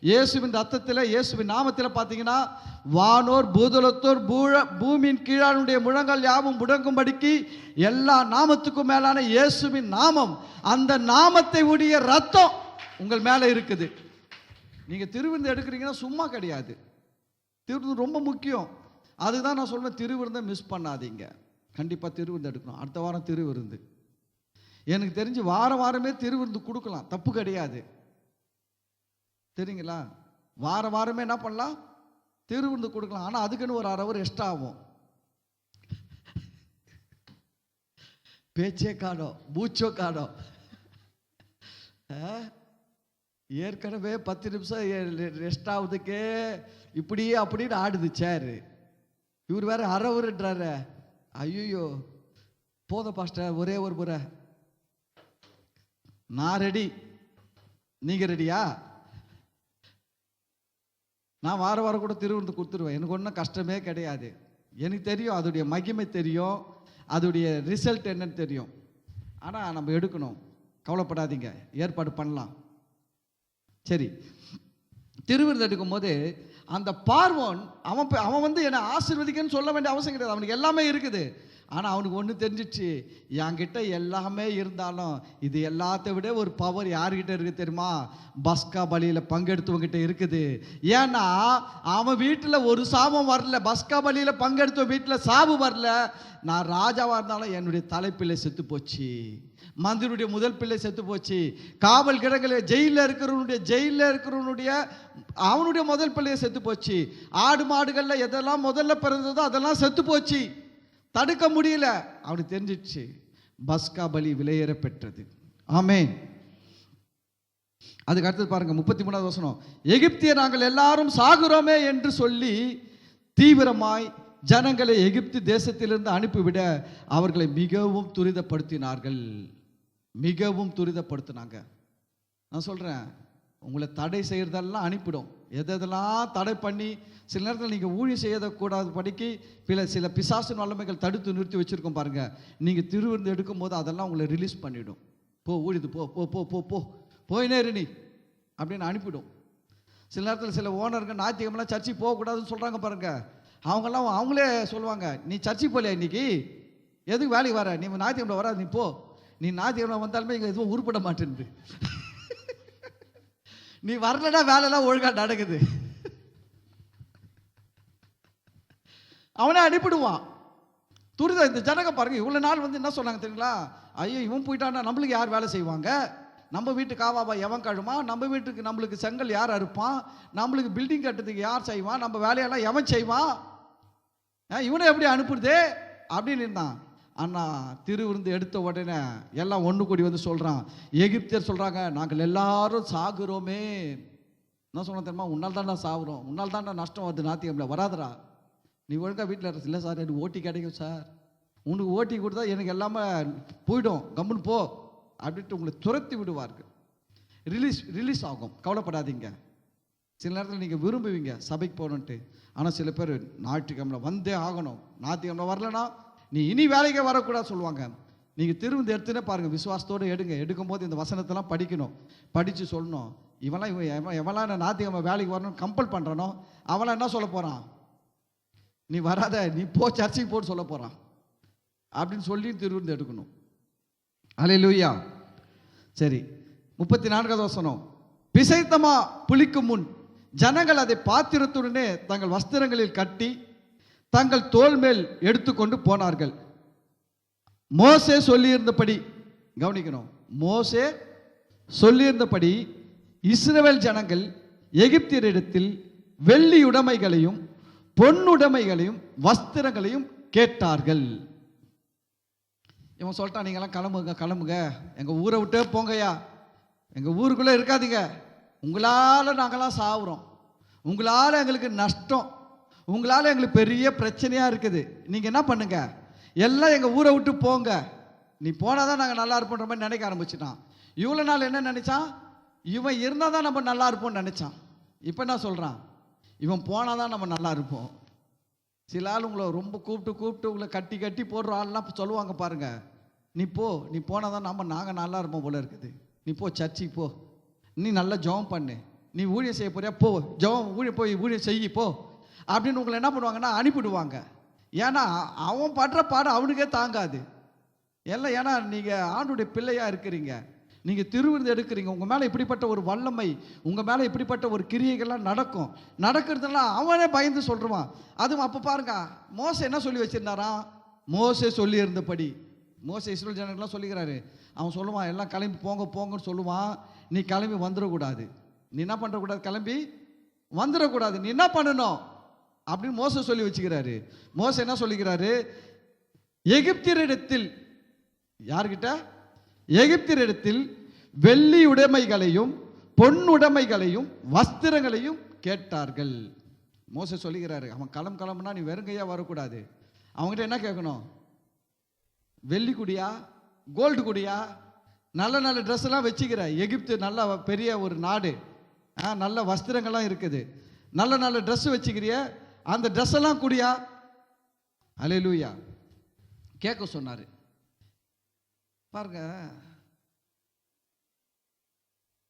இயேசுவின் ரத்தத்தில், இயேசுவின் நாமத்தில் பார்த்தீங்கன்னா வானோர் பூதலத்தோர் பூமியின் கீழானுடைய முழங்கால் யாவும் முடங்கும்படிக்கு எல்லா நாமத்துக்கும் மேலான இயேசுவின் நாமம், அந்த நாமத்தை உடைய ரத்தம் உங்கள் மேலே இருக்குது. நீங்கள் திருவிருந்து எடுக்கிறீங்கன்னா சும்மா கிடையாது. திருவிருந்து ரொம்ப முக்கியம். அதுதான் நான் சொல்வேன், திருவிருந்தை மிஸ் பண்ணாதீங்க. கண்டிப்பாக திருவிருந்து எடுக்கணும். அடுத்த வாரம் திருவிருந்து. எனக்கு தெரிஞ்சு வாரமே திருவிருந்து கொடுக்கலாம், தப்பு கிடையாது. தெரியுங்களா? வாரமே என்ன பண்ணலாம், திருவிருந்து கொடுக்கலாம். ஆனால் அதுக்குன்னு ஒரு 1/2 hour எக்ஸ்ட்ரா ஆகும். பேச்சே காணோம், மூச்சோ காணோம். ஏற்கனவே 10 நிமிஷம் ரெஸ்ட் ஆகுதுக்கே இப்படியே அப்படின்னு ஆடுது சேரு. இவர் வேற 1/2 hourன்றாரு. ஐயோ போத பாஸ்டர், ஒரே ஒரு முறை. நான் ரெடி, நீங்க ரெடியா? நான் வாரம் கூட திருவிருந்து கொடுத்துருவேன். எனக்கு ஒன்றும் கஷ்டமே கிடையாது. எனக்கு தெரியும் அதோடைய மகிமை தெரியும், அதோடைய ரிசல்ட் என்னன்னு தெரியும். ஆனால் நம்ம எடுக்கணும். கவலைப்படாதீங்க, ஏற்பாடு பண்ணலாம். சரி, திருவிருந்து எடுக்கும் போது அந்த பார்வோன் அவன் வந்து என்னை ஆசீர்வதிக்கன்னு சொல்ல வேண்டிய அவசியம் கிடையாது. அவனுக்கு எல்லாமே இருக்குது. ஆனால் அவனுக்கு ஒன்று தெரிஞ்சிச்சு, என்கிட்ட எல்லாமே இருந்தாலும் இது எல்லாத்த விட ஒரு பவர் யார்கிட்ட இருக்குது தெரியுமா? பஸ்கா பலியில் பங்கெடுத்தவங்கிட்ட இருக்குது. ஏன்னா அவன் வீட்டில் ஒரு சாபம் வரல, பஸ்கா பலியில் பங்கெடுத்த வீட்டில் சாபு வரல. நான் ராஜாவாக இருந்தாலும் என்னுடைய தலைப்பிள்ளை செத்து போச்சு, மந்திரியுடைய முதல் பிள்ளை செத்து போச்சு, காவல் கிடங்கில் ஜெயிலில் இருக்கிறவனுடைய அவனுடைய முதல் பிள்ளையை செத்து போச்சு, ஆடு மாடுகளில் எதெல்லாம் முதல்ல பிறந்ததோ அதெல்லாம் செத்து போச்சு. தடுக்க முடியல. அவனுக்கு தெரிஞ்சிடுச்சு பஸ்கா பலி விலையேற பெற்றது. ஆமென். அதுக்கு அடுத்தது பாருங்க, 33வது வசனம். எகிப்தியர் நாங்கள் எல்லாரும் சாகுறோமே என்று சொல்லி தீவிரமாய் ஜனங்களை எகிப்து தேசத்திலிருந்து அனுப்பிவிட அவர்களை மிகவும் துரிதப்படுத்தினார்கள். நான் சொல்றேன், உங்களை தடை செய்யறதெல்லாம் அனுப்பிடும். எதெல்லாம் தடை பண்ணி சில நேரத்தில் நீங்கள் ஊழி செய்யக்கூடாது படிக்கு சில பிசாசு வல்லமைகள் தடுத்து நிறுத்தி வச்சுருக்கோம் பாருங்க. நீங்கள் திருவிருந்து எடுக்கும் போது அதெல்லாம் உங்களை ரிலீஸ் பண்ணிவிடும். போ ஊழிது, போ போ போ போ போ போயினேரு நீ அப்படின்னு அனுப்பிடும். சில நேரத்தில் சில ஓனர்கள் ஞாயிற்றுக்கிழமெல்லாம் சர்ச்சைக்கு போகக்கூடாதுன்னு சொல்கிறாங்க பாருங்க. அவங்களே சொல்லுவாங்க, நீ சர்ச்சைக்கு போகலையா இன்னைக்கு, எதுக்கு வேலைக்கு வர, நீ ஞாயிற்றுக்கிழமை வராது, நீ போ. நீ ஞாயிற்றுக்கிழமை வந்தாலுமே இங்கே எதுவும் உருப்பட மாட்டேன்னு. நீ வரலன்னா வேலைலாம் ஒழுங்காக நடக்குது. அவனே அனுப்பிடுவான். துரிதம். இந்த ஜனங்க பாருங்க, இவ்வளோ நாள் வந்து என்ன சொன்னாங்க தெரியுங்களா? ஐயோ இவன் போயிட்டான்னா நம்மளுக்கு யார் வேலை செய்வாங்க, நம்ம வீட்டு காவாபா எவன் கழுமா, நம்மளுக்கு செங்கல் யார் அறுப்பான், நம்மளுக்கு பில்டிங் கட்டுறதுக்கு யார் செய்வான், நம்ம வேலையெல்லாம் எவன் செய்வான், இவனை எப்படி அனுப்புறது அப்படின்னு இருந்தான். அண்ணா திருவிருந்து எடுத்த உடனே எல்லாம் ஒன்று கூடி வந்து சொல்கிறான். எகிப்தியர் சொல்கிறாங்க, நாங்கள் எல்லாரும் சாகுறோமே. என்ன சொன்ன தெரியுமா? உன்னால் தான்டா சாகுறோம், உன்னால் தான்டா நஷ்டம் வருது, ஞாயிற்றுக்கிழமை வராதரா, நீ ஒழுங்காக வீட்டில் இல்லை சார், எனக்கு ஓட்டி கிடைக்கும் சார், உனக்கு ஓட்டி கொடுத்தா எனக்கு எல்லாமே போயிடும், கம்முன்னு போ அப்படின்ட்டு உங்களை துரத்தி விடுவார்கள். ரிலீஸ் ஆகும். கவலைப்படாதீங்க. சில நேரத்தில் நீங்கள் விரும்புவீங்க சபைக்கு போகணுன்ட்டு. ஆனால் சில பேர் ஞாயிற்றுக்கிழமை வந்தே ஆகணும், ஞாயிற்றுக்கிழமை வரலன்னா நீ இனி வேலைக்கே வரக்கூடாது சொல்லுவாங்க. நீங்கள் திருவிந்து எடுத்துனே பாருங்கள், விசுவாசத்தோடு எடுக்கும்போது இந்த வசனத்தெல்லாம் படிக்கணும், படித்து சொல்லணும். எவெல்லாம் ஞாயிற்றுக்கிழமை வேலைக்கு வரணும்னு கம்பல் பண்ணுறானோ அவெல்லாம் என்ன சொல்ல போகிறான், நீ வராத, நீ போ சர்ச்சைக்கு போட்டு சொல்ல போகிறான் அப்படின்னு சொல்லி திருவிருந்து எடுக்கணும். அல்லேலூயா. சரி, 34வது வசனம். பிசைத்தமா புளிக்கும் முன் ஜனங்கள் அதை பாத்திரத்துடனே தங்கள் வஸ்திரங்களில் கட்டி தங்கள் தோள் மேல் எடுத்துக்கொண்டு போனார்கள். மோசே சொல்லியிருந்தபடி, கவனிக்கணும், மோசே சொல்லியிருந்தபடி இஸ்ரவேல் ஜனங்கள் எகிப்தியரிடத்தில் வெள்ளியுடைமைகளையும் பொன்னுடைமைகளையும் வஸ்திரங்களையும் கேட்டார்கள். இவன் சொல்லிட்டான், நீங்களாம் கிளம்புங்க, எங்கள் ஊரை விட்டே போங்கய்யா, எங்கள் ஊருக்குள்ளே இருக்காதீங்க, உங்களால் நாங்களாம் சாவுறோம், உங்களால் எங்களுக்கு நஷ்டம், உங்களால் எங்களுக்கு பெரிய பிரச்சனையாக இருக்குது, நீங்கள் என்ன பண்ணுங்க, எல்லாம் எங்கள் ஊரை விட்டு போங்க, நீ போனால் தான் நாங்கள் நல்லா இருப்போன்ற மாதிரி நினைக்க ஆரம்பிச்சிட்டான். இவ்வளோ நாள் என்ன நினச்சான், இவன் இருந்தால் தான் நம்ம நல்லா இருப்போம்னு நினச்சான். இப்போ என்ன சொல்கிறான், இவன் போனால் தான் நம்ம நல்லா இருப்போம். சில ஆள் உங்களை ரொம்ப கூப்பிட்டு உங்களை கட்டி போடுற ஆள்லாம் சொல்லுவாங்க பாருங்க, நீ போனால் தான் நாங்கள் நல்லா இருப்போம் போல இருக்குது, நீ போ சர்ச்சைக்கு போ, நீ நல்லா ஜெபம் பண்ணு, நீ ஊழியம் செய்ய போறியா, போ ஜெபம் ஊழியம் செய்யி போ அப்படின்னு உங்களை என்ன பண்ணுவாங்கன்னா அனுப்பிடுவாங்க. ஏன்னா அவன் படுற பாடு அவனுக்கே தாங்காது எல்லாம். ஏன்னா நீங்கள் ஆண்டுடைய பிள்ளையாக இருக்கிறீங்க, நீங்கள் திருவிருந்து எடுக்கிறீங்க, உங்கள் மேலே இப்படிப்பட்ட ஒரு வல்லமை, உங்கள் மேலே இப்படிப்பட்ட ஒரு கிரியைகள்லாம் நடக்கிறதுலாம் அவனே பயந்து சொல்கிறான். அதுவும் அப்போ பாருங்க, மோசே என்ன சொல்லி வச்சிருந்தாராம், மோசே சொல்லி இருந்தபடி மோசே இஸ்ரவேல் ஜனங்கள்லாம் சொல்லிக்கிறாரு. அவன் சொல்லுவான், எல்லாம் கிளம்பி போங்கன்னு சொல்லுவான். நீ கிளம்பி வந்துடக்கூடாது, நீ என்ன பண்ணுறக்கூடாது, கிளம்பி வந்துடக்கூடாது, நீ என்ன பண்ணணும் அப்படின்னு மோசே சொல்லி வச்சுக்கிறாரு. மோசே என்ன சொல்லிக்கிறாரு, எகிப்தியரிடத்தில், யார்கிட்ட, எகிப்தியரிடத்தில் வெள்ளி உடைமைகளையும் பொன்னுடைமைகளையும் வஸ்திரங்களையும் கேட்டார்கள். மோசே சொல்லிக்கிறாரு, அவன் கிளம்புனா நீ வெறுங்கையா வரக்கூடாது. அவங்ககிட்ட என்ன கேட்கணும், வெள்ளி குடியா, கோல்டு குடியா, நல்ல நல்ல ட்ரெஸ் எல்லாம் வச்சுக்கிற, எகிப்து நல்ல பெரிய ஒரு நாடு, நல்ல வஸ்திரங்கள்லாம் இருக்குது, நல்ல நல்ல ட்ரெஸ் வச்சுக்கிறிய, அந்த ட்ரெஸ் எல்லாம் குடியா. அல்லேலூயா கேட்க சொன்னாரு. பாருங்க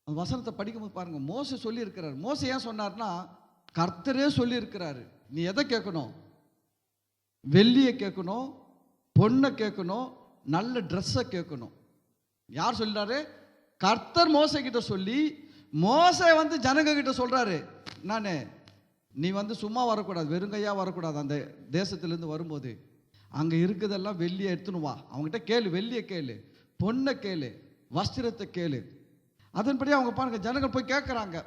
அந்த வசனத்தை படிக்கும்போது பாருங்க, மோசே சொல்லி இருக்கிறார். மோசே ஏன் சொன்னார்னா, கர்த்தரே சொல்லி இருக்கிறாரு, நீ எதை கேட்கணும், வெள்ளியை கேட்கணும், பொண்ணை கேட்கணும், நல்ல ட்ரெஸ்ஸை கேட்கணும். யார் சொல்றாரு, கர்த்தர் மோசே கிட்ட சொல்லி, மோசே வந்து ஜனங்க கிட்ட சொல்றாரு, நானே நீ வந்து சும்மா வரக்கூடாது, வெறுங்கையா வரக்கூடாது. அந்த தேசத்திலேருந்து வரும்போது அங்கே இருக்குதெல்லாம் வெள்ளியை எடுத்துன்னு வா, அவங்ககிட்ட கேளு, வெள்ளியை கேளு, பொண்ணை கேளு, வஸ்திரத்தை கேளு. அதன்படி அவங்க பாருங்க, ஜனங்கள் போய் கேட்குறாங்க.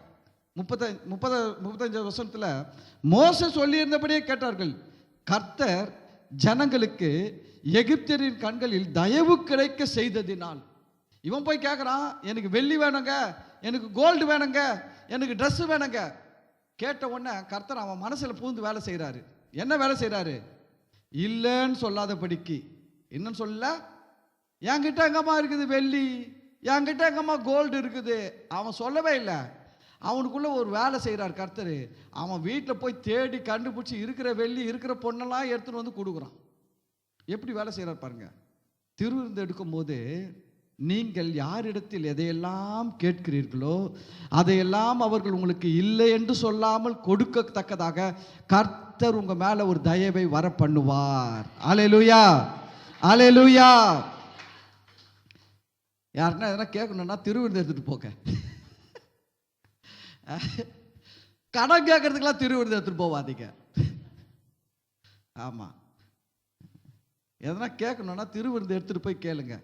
35 வருஷத்துல மோசே சொல்லி இருந்தபடியே கேட்டார்கள். கர்த்தர் ஜனங்களுக்கு எகிப்தியரின் கண்களில் தயவு கிடைக்க செய்ததினால். இவன் போய் கேட்குறான், எனக்கு வெள்ளி வேணுங்க, எனக்கு கோல்டு வேணுங்க, எனக்கு ட்ரெஸ் வேணுங்க. கேட்ட உடனே கர்த்தர் அவன் மனசில் பூந்து வேலை செய்கிறாரு. என்ன வேலை செய்கிறாரு, இல்லைன்னு சொல்லாதபடிக்கு. என்னன்னு சொல்லல, என்கிட்ட எங்கம்மா இருக்குது வெள்ளி, என்கிட்ட எங்கம்மா கோல்டு இருக்குது, அவன் சொல்லவே இல்லை. அவனுக்குள்ள ஒரு வேலை செய்கிறார் கர்த்தர். அவன் வீட்டில் போய் தேடி கண்டுபிடிச்சி இருக்கிற வெள்ளி இருக்கிற பொண்ணெல்லாம் எடுத்துன்னு வந்து கொடுக்குறான். எப்படி வேலை செய்கிறார் பாருங்க. திருவிருந்து எடுக்கும் போது, நீங்கள் யாரிடத்தில் எதையெல்லாம் கேட்கிறீர்களோ அதையெல்லாம் அவர்கள் உங்களுக்கு இல்லை என்று சொல்லாமல் கொடுக்கத்தக்கதாக கர்த்தர் உங்க மேல ஒரு தயவை வர பண்ணுவார். அல்லேலூயா, அல்லேலூயா. யாருன்னா எதனா கேட்கணும்னா திருவிருந்து எடுத்துட்டு போங்க. கடன் கேட்கறதுக்கெல்லாம் திருவிருந்து எடுத்துட்டு போவாதீங்க. ஆமா, எதனா கேட்கணும்னா திருவிருந்து எடுத்துட்டு போய் கேளுங்க.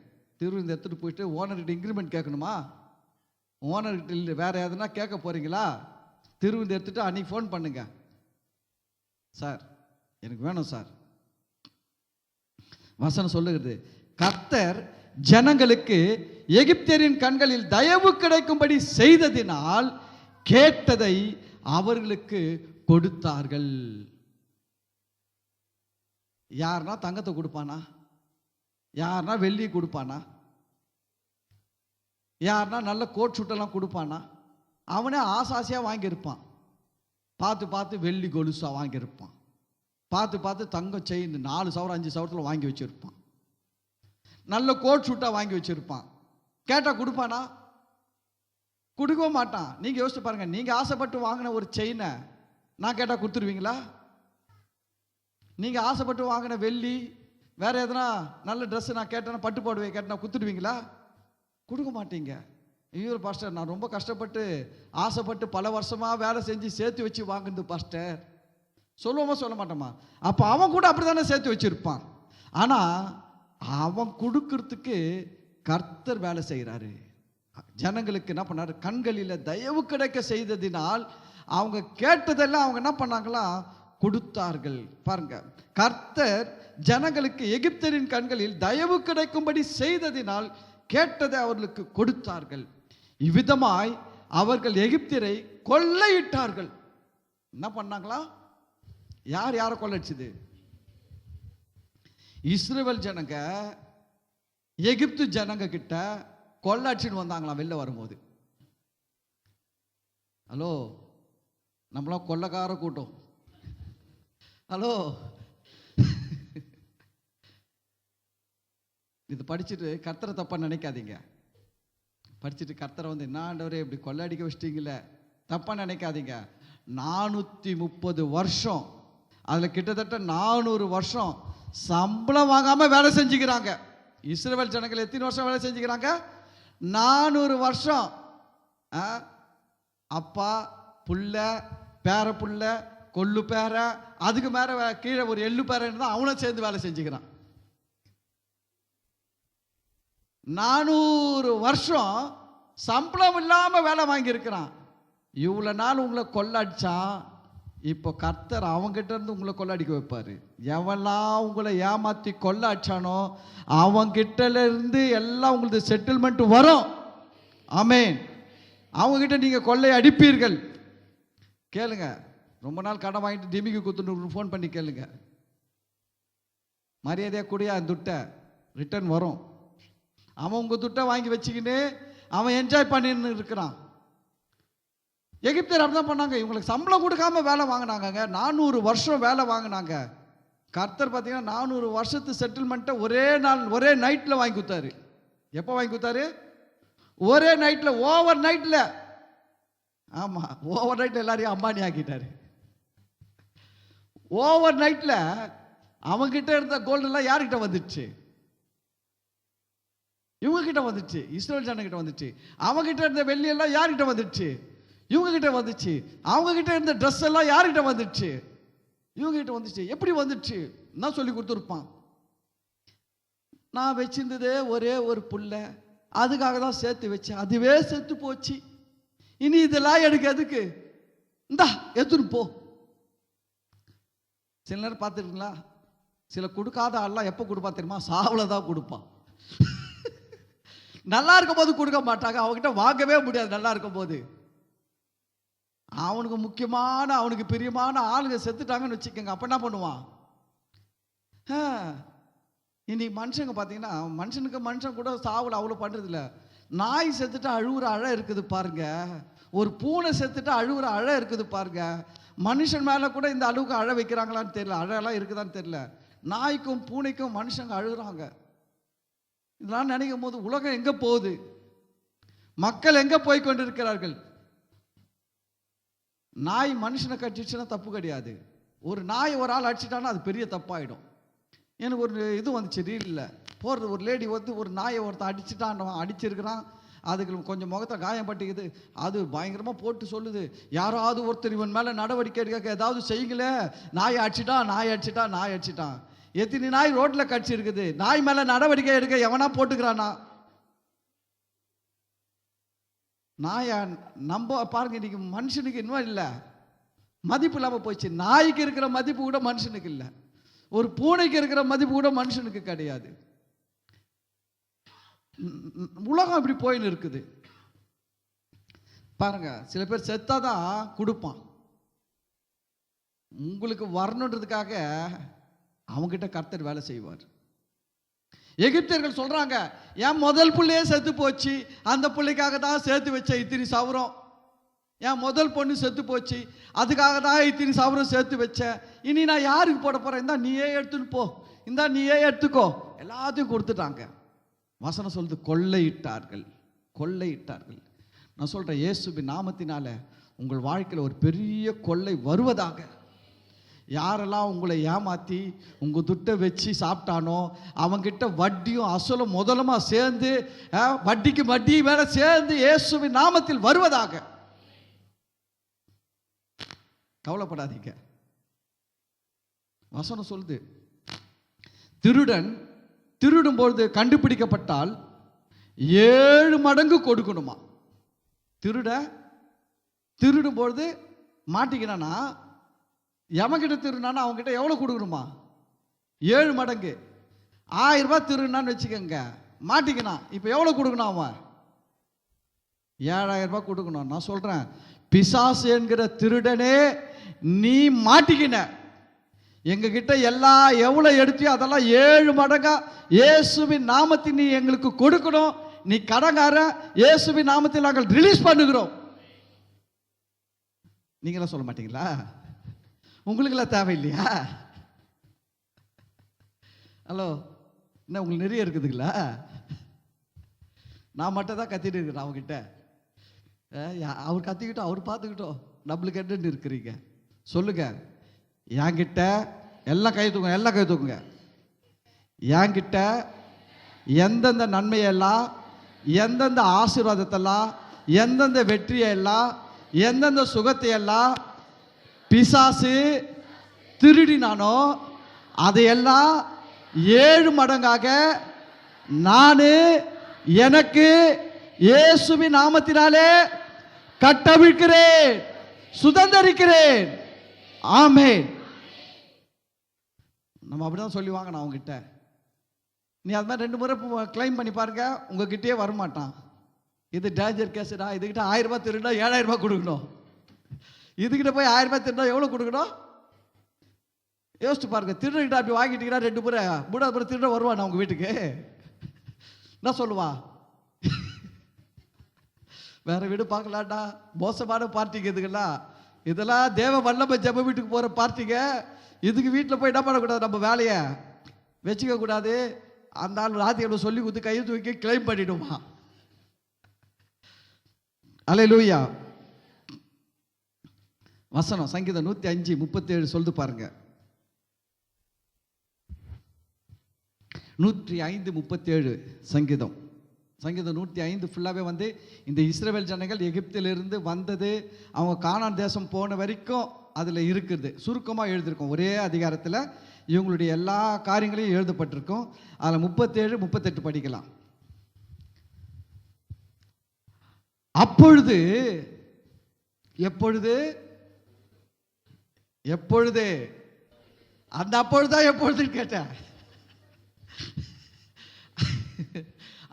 திருவிருந்து எடுத்துட்டு போயிட்டு ஓனர்கிட்ட இன்க்ரிமெண்ட் கேட்கணுமா, ஓனர்கிட்ட இல்லை வேற எதனா கேட்க போறீங்களா, திருவிருந்து எடுத்துட்டு அன்னைக்கு ஃபோன் பண்ணுங்க, சார் எனக்கு வேணும் சார். வசனம் சொல்லுகிறது, கர்த்தர் ஜனங்களுக்கு எகிப்தியரின் கண்களில் தயவு கிடைக்கும்படி செய்ததினால் கேட்டதை அவர்களுக்கு கொடுத்தார்கள். யாருன்னா தங்கத்தை கொடுப்பானா, யாருன்னா வெள்ளி கொடுப்பானா, யாருன்னா நல்ல கோட் சூட்டெல்லாம் கொடுப்பானா, அவனே ஆசாசியாக வாங்கியிருப்பான். பார்த்து பார்த்து வெள்ளி கொலுசாக வாங்கியிருப்பான், பார்த்து பார்த்து தங்கம் செயின் 4 சவரம் 5 சவரத்தில் வாங்கி வச்சிருப்பான், நல்ல கோட் சூட்டாக வாங்கி வச்சிருப்பான். கேட்டால் கொடுப்பானா, கொடுக்க மாட்டான். நீங்கள் யோசிச்சு பாருங்க, நீங்கள் ஆசைப்பட்டு வாங்கின ஒரு செயினை நான் கேட்டால் கொடுத்துருவீங்களா? நீங்கள் ஆசைப்பட்டு வாங்கின வெள்ளி வேற எதனா நல்ல ட்ரெஸ் நான் கேட்டேன்னா, பட்டு போடுவே கேட்டேன்னா கொடுத்துடுவீங்களா? கொடுக்க மாட்டீங்க. ஐயோ பாஸ்டர், நான் ரொம்ப கஷ்டப்பட்டு ஆசைப்பட்டு பல வருஷமாக வேலை செஞ்சு சேர்த்து வச்சு வாங்குது பாஸ்டர் சொல்லுவோமா சொல்ல மாட்டோமா? அப்போ அவன் கூட அப்படி தானே சேர்த்து வச்சிருப்பான். ஆனால் அவன் கொடுக்கறதுக்கு கர்த்தர் வேலை செய்கிறாரு. ஜனங்களுக்கு என்ன பண்ணாரு, கண்களில் தயவு கிடைக்க செய்ததினால் அவங்க கேட்டதெல்லாம் அவங்க என்ன பண்ணாங்களா, கொடுத்தார்கள். பாருங்க, கர்த்தர் ஜனங்களுக்கு எகிப்தியரின் கண்களில் தயவு கிடைக்கும்படி செய்ததினால் கேட்டதை அவர்களுக்கு கொடுத்தார்கள். இவ்விதமாய் அவர்கள் எகிப்தியரை கொள்ளையிட்டார்கள். என்ன பண்ணாங்களா? யார் யாரை கொள்ளையடிச்சது? இஸ்ரவேல் ஜனங்க எகிப்து ஜனங்க கிட்ட கொள்ளையடிச்சிட்டு வந்தாங்களாம் வெளில வரும்போது. ஹலோ, நம்மளாம் கொள்ளைக்கார கூட்டம். ஹலோ, இது படிச்சுட்டு கர்த்தரை தப்பா நினைக்காதீங்க. படிச்சுட்டு கர்த்தரை வந்து, என்ன ஆண்டவரே இப்படி கொள்ளடிக்க வச்சிட்டீங்களே, தப்பா நினைக்காதீங்க. 430 வருஷம், அதில் கிட்டத்தட்ட 400 வருஷம் சம்பளம் வாங்காம வேலை செஞ்சுக்கிறாங்க. இஸ்ரவேல் ஜனங்கள் எத்தனை வருஷம் வேலை செஞ்சுக்கிறாங்க? 400 வருஷம். அப்பா புள்ள, பேர புள்ள, கொள்ளு பேர, அதுக்கு மேல கீழே ஒரு எள்ளு பேர இருந்தால் அவனும் சேர்ந்து வேலை செஞ்சுக்கிறான். 400 வருஷம் சம்பளம் இல்லாம வேலை வாங்கி இருக்கிறான். இவ்வளவு நாள் உங்களை கொள்ளடிச்சான், இப்போ கர்த்தர் அவங்கிட்ட இருந்து உங்களை கொள்ளடிக்க வைப்பாரு. எவெல்லாம் உங்களை ஏமாத்தி கொள்ளடிச்சானோ அவங்கிட்ட இருந்து எல்லாம் உங்களுக்கு செட்டில்மெண்ட் வரும். ஆமென். அவங்ககிட்ட நீங்க கொள்ளை அடிப்பீர்கள். கேளுங்க, ரொம்ப நாள் கடன் வாங்கிட்டு டிமிக்கு குத்துன்னு ஃபோன் பண்ணி கேளுங்க, மரியாதையா கூடிய அந்த துட்டை ரிட்டர்ன் வரும். அவன் உங்க துட்டை வாங்கி வச்சுக்கின்னு அவன் என்ஜாய் பண்ணின்னு இருக்கிறான். எகிப்தியர் அப்படிதான் பண்ணாங்க. இவங்களுக்கு சம்பளம் கொடுக்காம வேலை வாங்கினாங்க. 400 வருஷம் வேலை வாங்கினாங்க. கர்த்தர் பார்த்தீங்கன்னா 400 வருஷத்து செட்டில்மெண்ட்டை ஒரே நாள் ஒரே நைட்டில் வாங்கி கொடுத்தாரு. எப்போ வாங்கி கொடுத்தாரு? ஒரே நைட்டில், ஓவர் நைட்டில். ஆமாம், ஓவர் நைட்டில் எல்லாரையும் அம்பானி ஆக்கிட்டாரு. ஓவர் நைட்டில் அவங்ககிட்ட இருந்த கோல்டெல்லாம் யார்கிட்ட வந்துடுச்சு? இவங்க கிட்ட வந்துச்சு, இஸ்ரவேல் ஜனங்கிட்ட வந்துச்சு. அவங்ககிட்ட இருந்த வெள்ளியெல்லாம் யார்கிட்ட வந்துடுச்சு? இவங்க கிட்ட வந்துச்சு. அவங்க கிட்ட இருந்த ட்ரெஸ் எல்லாம் யார்கிட்ட வந்துடுச்சு? இவங்க கிட்ட வந்துச்சு. எப்படி வந்துடுச்சு? நான் சொல்லி கொடுத்துருப்பான். நான் வச்சிருந்ததே ஒரே ஒரு புள்ள, அதுக்காக தான் சேர்த்து வச்சேன், அதுவே செத்து போச்சு. இனி இதெல்லாம் எனக்கு எதுக்கு? இந்தா எடுத்துன்னு போ. சில நேரம் பார்த்துருக்கீங்களா, சில கொடுக்காத ஆள்லாம் எப்போ கொடுப்பா தெரியுமா? சாவல தான் கொடுப்பான். நல்லா இருக்கும் போது கொடுக்க மாட்டாங்க, அவங்ககிட்ட வாங்கவே முடியாது. நல்லா இருக்கும் போது அவனுக்கு முக்கியமான, அவனுக்கு பிரியமான ஆளுங்க செத்துட்டாங்கன்னு வச்சுக்கோங்க, அப்போ என்ன பண்ணுவான்? இன்னைக்கு மனுஷங்க பார்த்தீங்கன்னா, மனுஷனுக்கு மனுஷன் கூட சாவல அவ்வளோ பண்ணுறது இல்லை. நாய் செத்துட்டு அழுகுற அழ இருக்குது பாருங்க, ஒரு பூனை செத்துட்டு அழுகுற அழ இருக்குது பாருங்க. மனுஷன் மேலே கூட இந்த அளவுக்கு அழ வைக்கிறாங்களான்னு தெரியல, அழகெல்லாம் இருக்குதான்னு தெரியல. நாய்க்கும் பூனைக்கும் மனுஷங்க அழுகுறாங்க. இதெல்லாம் நினைக்கும் போது உலகம் எங்கே போகுது? மக்கள் எங்கே போய் கொண்டிருக்கிறார்கள்? நாய் மனுஷனை கடிச்சிச்சுன்னா தப்பு கிடையாது. ஒரு நாய் ஒரு ஆள் அடிச்சிட்டான்னா அது பெரிய தப்பாயிடும். எனக்கு ஒரு இது வந்துச்சு ரீலில் போகிறது, ஒரு லேடி வந்து ஒரு நாயை ஒருத்தன் அடிச்சுட்டான், அடிச்சிருக்கிறான், அதுக்கு கொஞ்சம் முகத்தை காயம் பட்டிக்குது. அது பயங்கரமாக போட்டு சொல்லுது, யாராவது ஒருத்தர் இவன் மேலே நடவடிக்கை எடுக்க ஏதாவது செய்யுங்களே, நாயை அடிச்சிட்டான், நாய் அடிச்சிட்டான், நாய் அடிச்சிட்டான். எத்தனை நாய் ரோட்டில் கடிச்சு இருக்குது, நாய் மேலே நடவடிக்கை எடுக்க எவனா போட்டுக்கிறானா? நாயா நம்ப பாருங்க, இன்னைக்கு மனுஷனுக்கு இன்னும் இல்லை, மதிப்பு இல்லாமல் போயிடுச்சு. நாய்க்கு இருக்கிற மதிப்பு கூட மனுஷனுக்கு இல்லை, ஒரு பூனைக்கு இருக்கிற மதிப்பு கூட மனுஷனுக்கு கிடையாது. உலகம் இப்படி போயின்னு இருக்குது பாருங்க. சில பேர் செத்தாதான் கொடுப்பான், உங்களுக்கு வரணுன்றதுக்காக அவங்ககிட்ட கர்த்தர் வேலை செய்வார். எகிப்தியர்கள் சொல்றாங்க, என் முதல் பிள்ளையே செத்து போச்சு, அந்த பிள்ளைக்காக தான் சேர்த்து வச்ச இத்தனை சவரம். என் முதல் பொண்ணு செத்து போச்சு, அதுக்காக தான் இத்தனை சவரம் சேர்த்து வச்சேன். இனி நான் யாருக்கு போட போறேன்? இந்தா நீயே எடுத்துன்னு போ, இந்தா நீயே எடுத்துக்கோ. எல்லாத்தையும் கொடுத்துட்டாங்க. வசனம் சொல்லுது, கொள்ளையிட்டார்கள், கொள்ளையிட்டார்கள். நான் சொல்றேன், இயேசுவின் நாமத்தினால உங்கள் வாழ்க்கையில் ஒரு பெரிய கொள்ளை வருவதாக. யாரெல்லாம் உங்களை ஏமாற்றி உங்கள் துட்டை வச்சு சாப்பிட்டானோ அவங்கிட்ட வட்டியும் அசலும் முதலமா சேர்ந்து, வட்டிக்கு வட்டி மேலே சேர்ந்து இயேசுவின் நாமத்தில் வருவதாக. கவலைப்படாதீங்க. வசனம் சொல்லுது, திருடன் திருடும்பொழுது கண்டுபிடிக்கப்பட்டால் 7 மடங்கு கொடுக்கணுமா. திருடும்பொழுது மாட்டிக்கினானா, எவங்கிட்ட திருநானா அவங்ககிட்ட எவ்வளோ கொடுக்கணுமா? 7 மடங்கு. 1000 ரூபாய் திருநான்னு வச்சுக்கோங்க, மாட்டிக்கினான், இப்போ எவ்வளோ கொடுக்கணும்? அவன் 7000 ரூபாய் கொடுக்கணும். நான் சொல்கிறேன், பிசாசு என்கிற திருடனே நீ மாட்டிக்கின. எங்ககிட்ட எல்லாம் எவ்வளோ எடுத்தியோ அதெல்லாம் 7 மடங்கா இயேசுவின் நாமத்தில் நீ எங்களுக்கு கொடுக்கணும். நீ கடங்கார, இயேசுவின் நாமத்தில் நாங்கள் ரிலீஸ் பண்ணுகிறோம். நீங்களாம் சொல்ல மாட்டீங்களா? உங்களுக்கெல்லாம் தேவையில்லையா? ஹலோ, என்ன உங்களுக்கு நிறைய இருக்குதுங்களா? நான் மட்டும் தான் கத்திட்டு இருக்கிறேன் அவங்ககிட்ட. அவர் கத்திக்கிட்டோம், அவர் பார்த்துக்கிட்டோம், நம்மளுக்கு என்னன்னு இருக்கிறீங்க சொல்லுங்க. என்கிட்ட எல்லாம் கை தூக்குங்க, எல்லாம் கை தூக்குங்க. என்கிட்ட எந்தெந்த நன்மையெல்லாம், எந்தெந்த ஆசீர்வாதத்தெல்லாம், எந்தெந்த வெற்றியெல்லாம், எந்தெந்த சுகத்தையெல்லாம் பிசாசு திருடினானோ அதையெல்லாம் 7 மடங்காக நான் எனக்கு இயேசுவின் நாமத்தினாலே கட்டவிழ்க்கிறேன், சுதந்தரிக்கிறேன். ஆமென். நம்ம அப்படிதான் சொல்லி வாங்கணும் அவங்ககிட்ட. நீ அது மாதிரி 2 முறை கிளைம் பண்ணி பாருங்க, உங்ககிட்டயே வரமாட்டான். இது டேஞ்சர் கேஸுடா, இதுகிட்ட 1000 ரூபாய் திருடா 7000 ரூபாய் கொடுக்கணும். இதுகிட்ட போய் 1000 ரூபாய் திருடா எவ்வளோ கொடுக்கணும் யோசிச்சு பாருங்க. திருடகிட்ட அப்படி வாங்கிட்டீங்கன்னா 2 முறை 3வது முறை திருட வருவான் உங்க வீட்டுக்கு. என்ன சொல்லுவா? வேற வீடு பார்க்கலாம்டா, மோசமான பார்ட்டிக்கு இதுக்கெல்லாம். இதெல்லாம் தேவ வல்லமை ஜெப வீட்டுக்கு போகிற பார்ட்டிங்க. இதுக்கு வீட்டில் போய் என்ன பண்ணக்கூடாது, நம்ம வேலையை வச்சுக்க கூடாது. அந்த ஆள் ராத்திரி சொல்லி கொடுத்து கையை தூக்கி கிளைம் பண்ணிடுமா. அல்லேலூயா. வசனம் சங்கீதம் 105:37 சொல்லுது பாருங்க. 105:37 சங்கீதம் 105 ஃபுல்லாகவே வந்து இந்த இஸ்ரவேல் ஜனங்கள் எகிப்திலிருந்து வந்தது, அவங்க கானான் தேசம் போன வரைக்கும் அதில் இருக்குது. சுருக்கமாக எழுதியிருக்கோம், ஒரே அதிகாரத்தில் இவங்களுடைய எல்லா காரியங்களையும் எழுதப்பட்டிருக்கும். அதில் 37, 38 படிக்கலாம். அப்பொழுது எப்பொழுது எப்பொழுது அந்த அப்பொழுதுதான் எப்பொழுதுன்னு கேட்டேன்.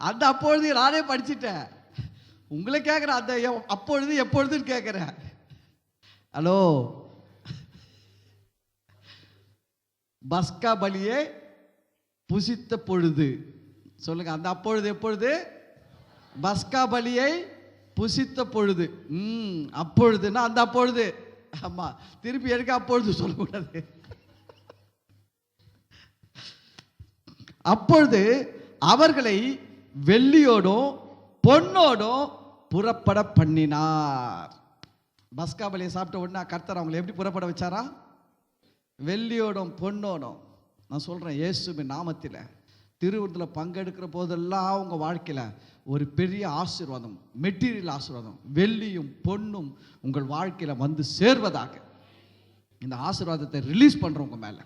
அந்த அப்பொழுது நானே படிச்சுட்டேன், உங்களை கேட்குறேன். அந்த அப்பொழுது எப்பொழுதுன்னு கேட்குறேன். ஹலோ, பஸ்கா பலியை புசித்த பொழுது சொல்லுங்க. அந்த அப்பொழுது எப்பொழுது? பஸ்கா பலியை புசித்த பொழுது. அப்பொழுதுன்னா அந்த அப்பொழுது. ஆமா, திருப்பி எடுக்க அப்பொழுது சொல்லக்கூடாது. அப்பொழுது அவர்களை வெள்ளியோடும் பொன்னோடும் புறப்பட பண்ணினார். பஸ்கா பலியை சாப்பிட்ட உடனே கர்த்தர் அவங்களை எப்படி புறப்பட வச்சாரா? வெள்ளியோடும் பொன்னோடும். நான் சொல்றேன், இயேசுவின் நாமத்தில் திருவிருந்தில் பங்கெடுக்கிற போதெல்லாம் அவங்க வாழ்க்கையில் ஒரு பெரிய ஆசீர்வாதம், மெட்டீரியல் ஆசீர்வாதம், வெள்ளியும் பொன்னும் உங்கள் வாழ்க்கையில் வந்து சேர்வதாக இந்த ஆசீர்வாதத்தை ரிலீஸ் பண்ணுறவங்க மேலே,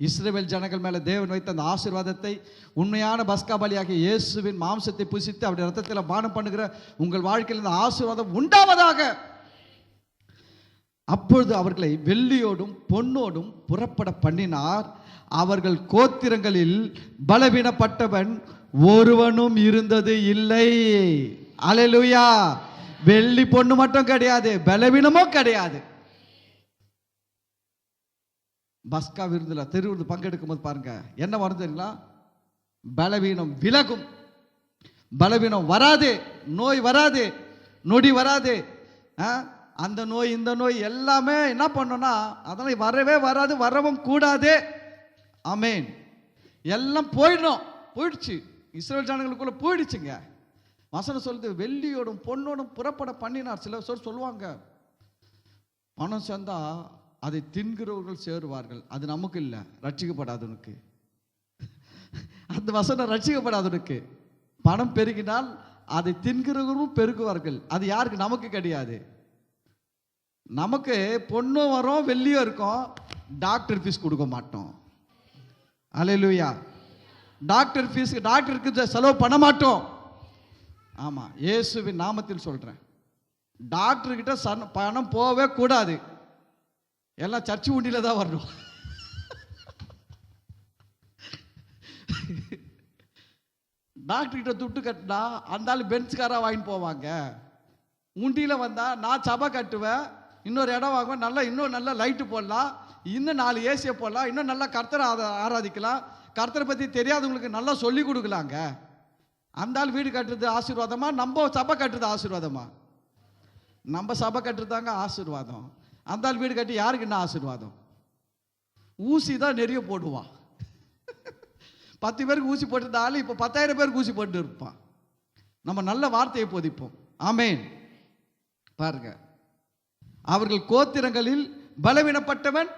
இஸ்ரவேல் ஜனங்கள் மேலே தேவன் வைத்த அந்த ஆசீர்வாதத்தை உண்மையான பஸ்கா பலியாகிய இயேசுவின் மாம்சத்தை புசித்து அவருடைய ரத்தத்தில் பானம் பண்ணுகிற உங்கள் வாழ்க்கையில் இந்த ஆசீர்வாதம் உண்டாவதாக. அப்பொழுது அவர்களை வெள்ளியோடும் பொன்னோடும் புறப்பட பண்ணினார். அவர்கள் கோத்திரங்களில் பலவீனப்பட்டவன் ஒருவனும் இருந்தது இல்லை. அல்லேலூயா. வெள்ளி பொண்ணு மட்டும் கிடையாது, பலவீனமும் கிடையாது. பஸ்கா விருந்துல திருவிருந்து பங்கெடுக்கும் போது பாருங்க என்ன வரும் தெரியுங்களா? பலவீனம் விலகும், பலவீனம் வராது, நோய் வராது, நொடி வராது. அந்த நோய் இந்த நோய் எல்லாமே என்ன பண்ணோம்னா அதெல்லாம் வரவே வராது, வரவும் கூடாது. ஆமென். எல்லாம் போயிடுச்சு, இஸ்ரவேல் ஜனங்களுக்குள்ள போயிடுச்சுங்க. வசனம் சொல்லுது, வெள்ளியோடும் பொன்னோடும் புறப்பட பண்ணினார். சில சொல்லுவாங்க, பணம் சேர்ந்தா அதை தின்கிறவர்கள் சேருவார்கள். அது நமக்கு இல்லை, ரட்சிக்கப்படாதவனுக்கு. அந்த வசனம் ரட்சிக்கப்படாதவனுக்கு. பணம் பெருகினால் அதை தின்கிறவர்களும் பெருகுவார்கள். அது யாருக்கு? நமக்கு கிடையாது. நமக்கு பொண்ணும் வரும், வெள்ளியும் இருக்கும், டாக்டர் ஃபீஸ் கொடுக்க மாட்டோம். அல்லேலூயா. டாக்டர் ஃபீஸ் டாக்டருக்கு செலவு பண்ண மாட்டோம். ஆமா, இயேசுவின் நாமத்தில் சொல்றேன், டாக்டர் கிட்ட பணம் போகவே கூடாது. எல்லாம் சர்ச்சு உண்டியில தான் வரணும். டாக்டர் கிட்ட துட்டு கட்டினா அந்த ஆள் பென்ஸ்காரா வாங்கிட்டு போவாங்க. உண்டியில வந்தா நான் சபை கட்டுவேன், இன்னொரு இடம் வாங்குவேன், நல்லா இன்னும் நல்லா லைட்டு போடலாம், இன்னும் 4 ஏசியை போடலாம், இன்னும் நல்லா கர்த்தரை ஆராதிக்கலாம், கர்த்தரை பற்றி தெரியாதவங்களுக்கு நல்லா சொல்லி கொடுக்கலாங்க. அந்த ஆள் வீடு கட்டுறது ஆசீர்வாதமா, நம்ம சபை கட்டுறது ஆசீர்வாதமா? நம்ம சபை கட்டுறதாங்க ஆசீர்வாதம். அந்த ஆள் வீடு கட்டி யாருக்கு என்ன ஆசீர்வாதம்? ஊசி தான் நிறைய போடுவான். 10 பேருக்கு ஊசி போட்டிருந்த ஆள் இப்போ 10,000 பேருக்கு ஊசி போட்டு இருப்பான். நம்ம நல்ல வார்த்தையை போதிப்போம். ஆமென். பாருங்க, அவர்கள் கோத்திரங்களில் பலவீனப்பட்டவன்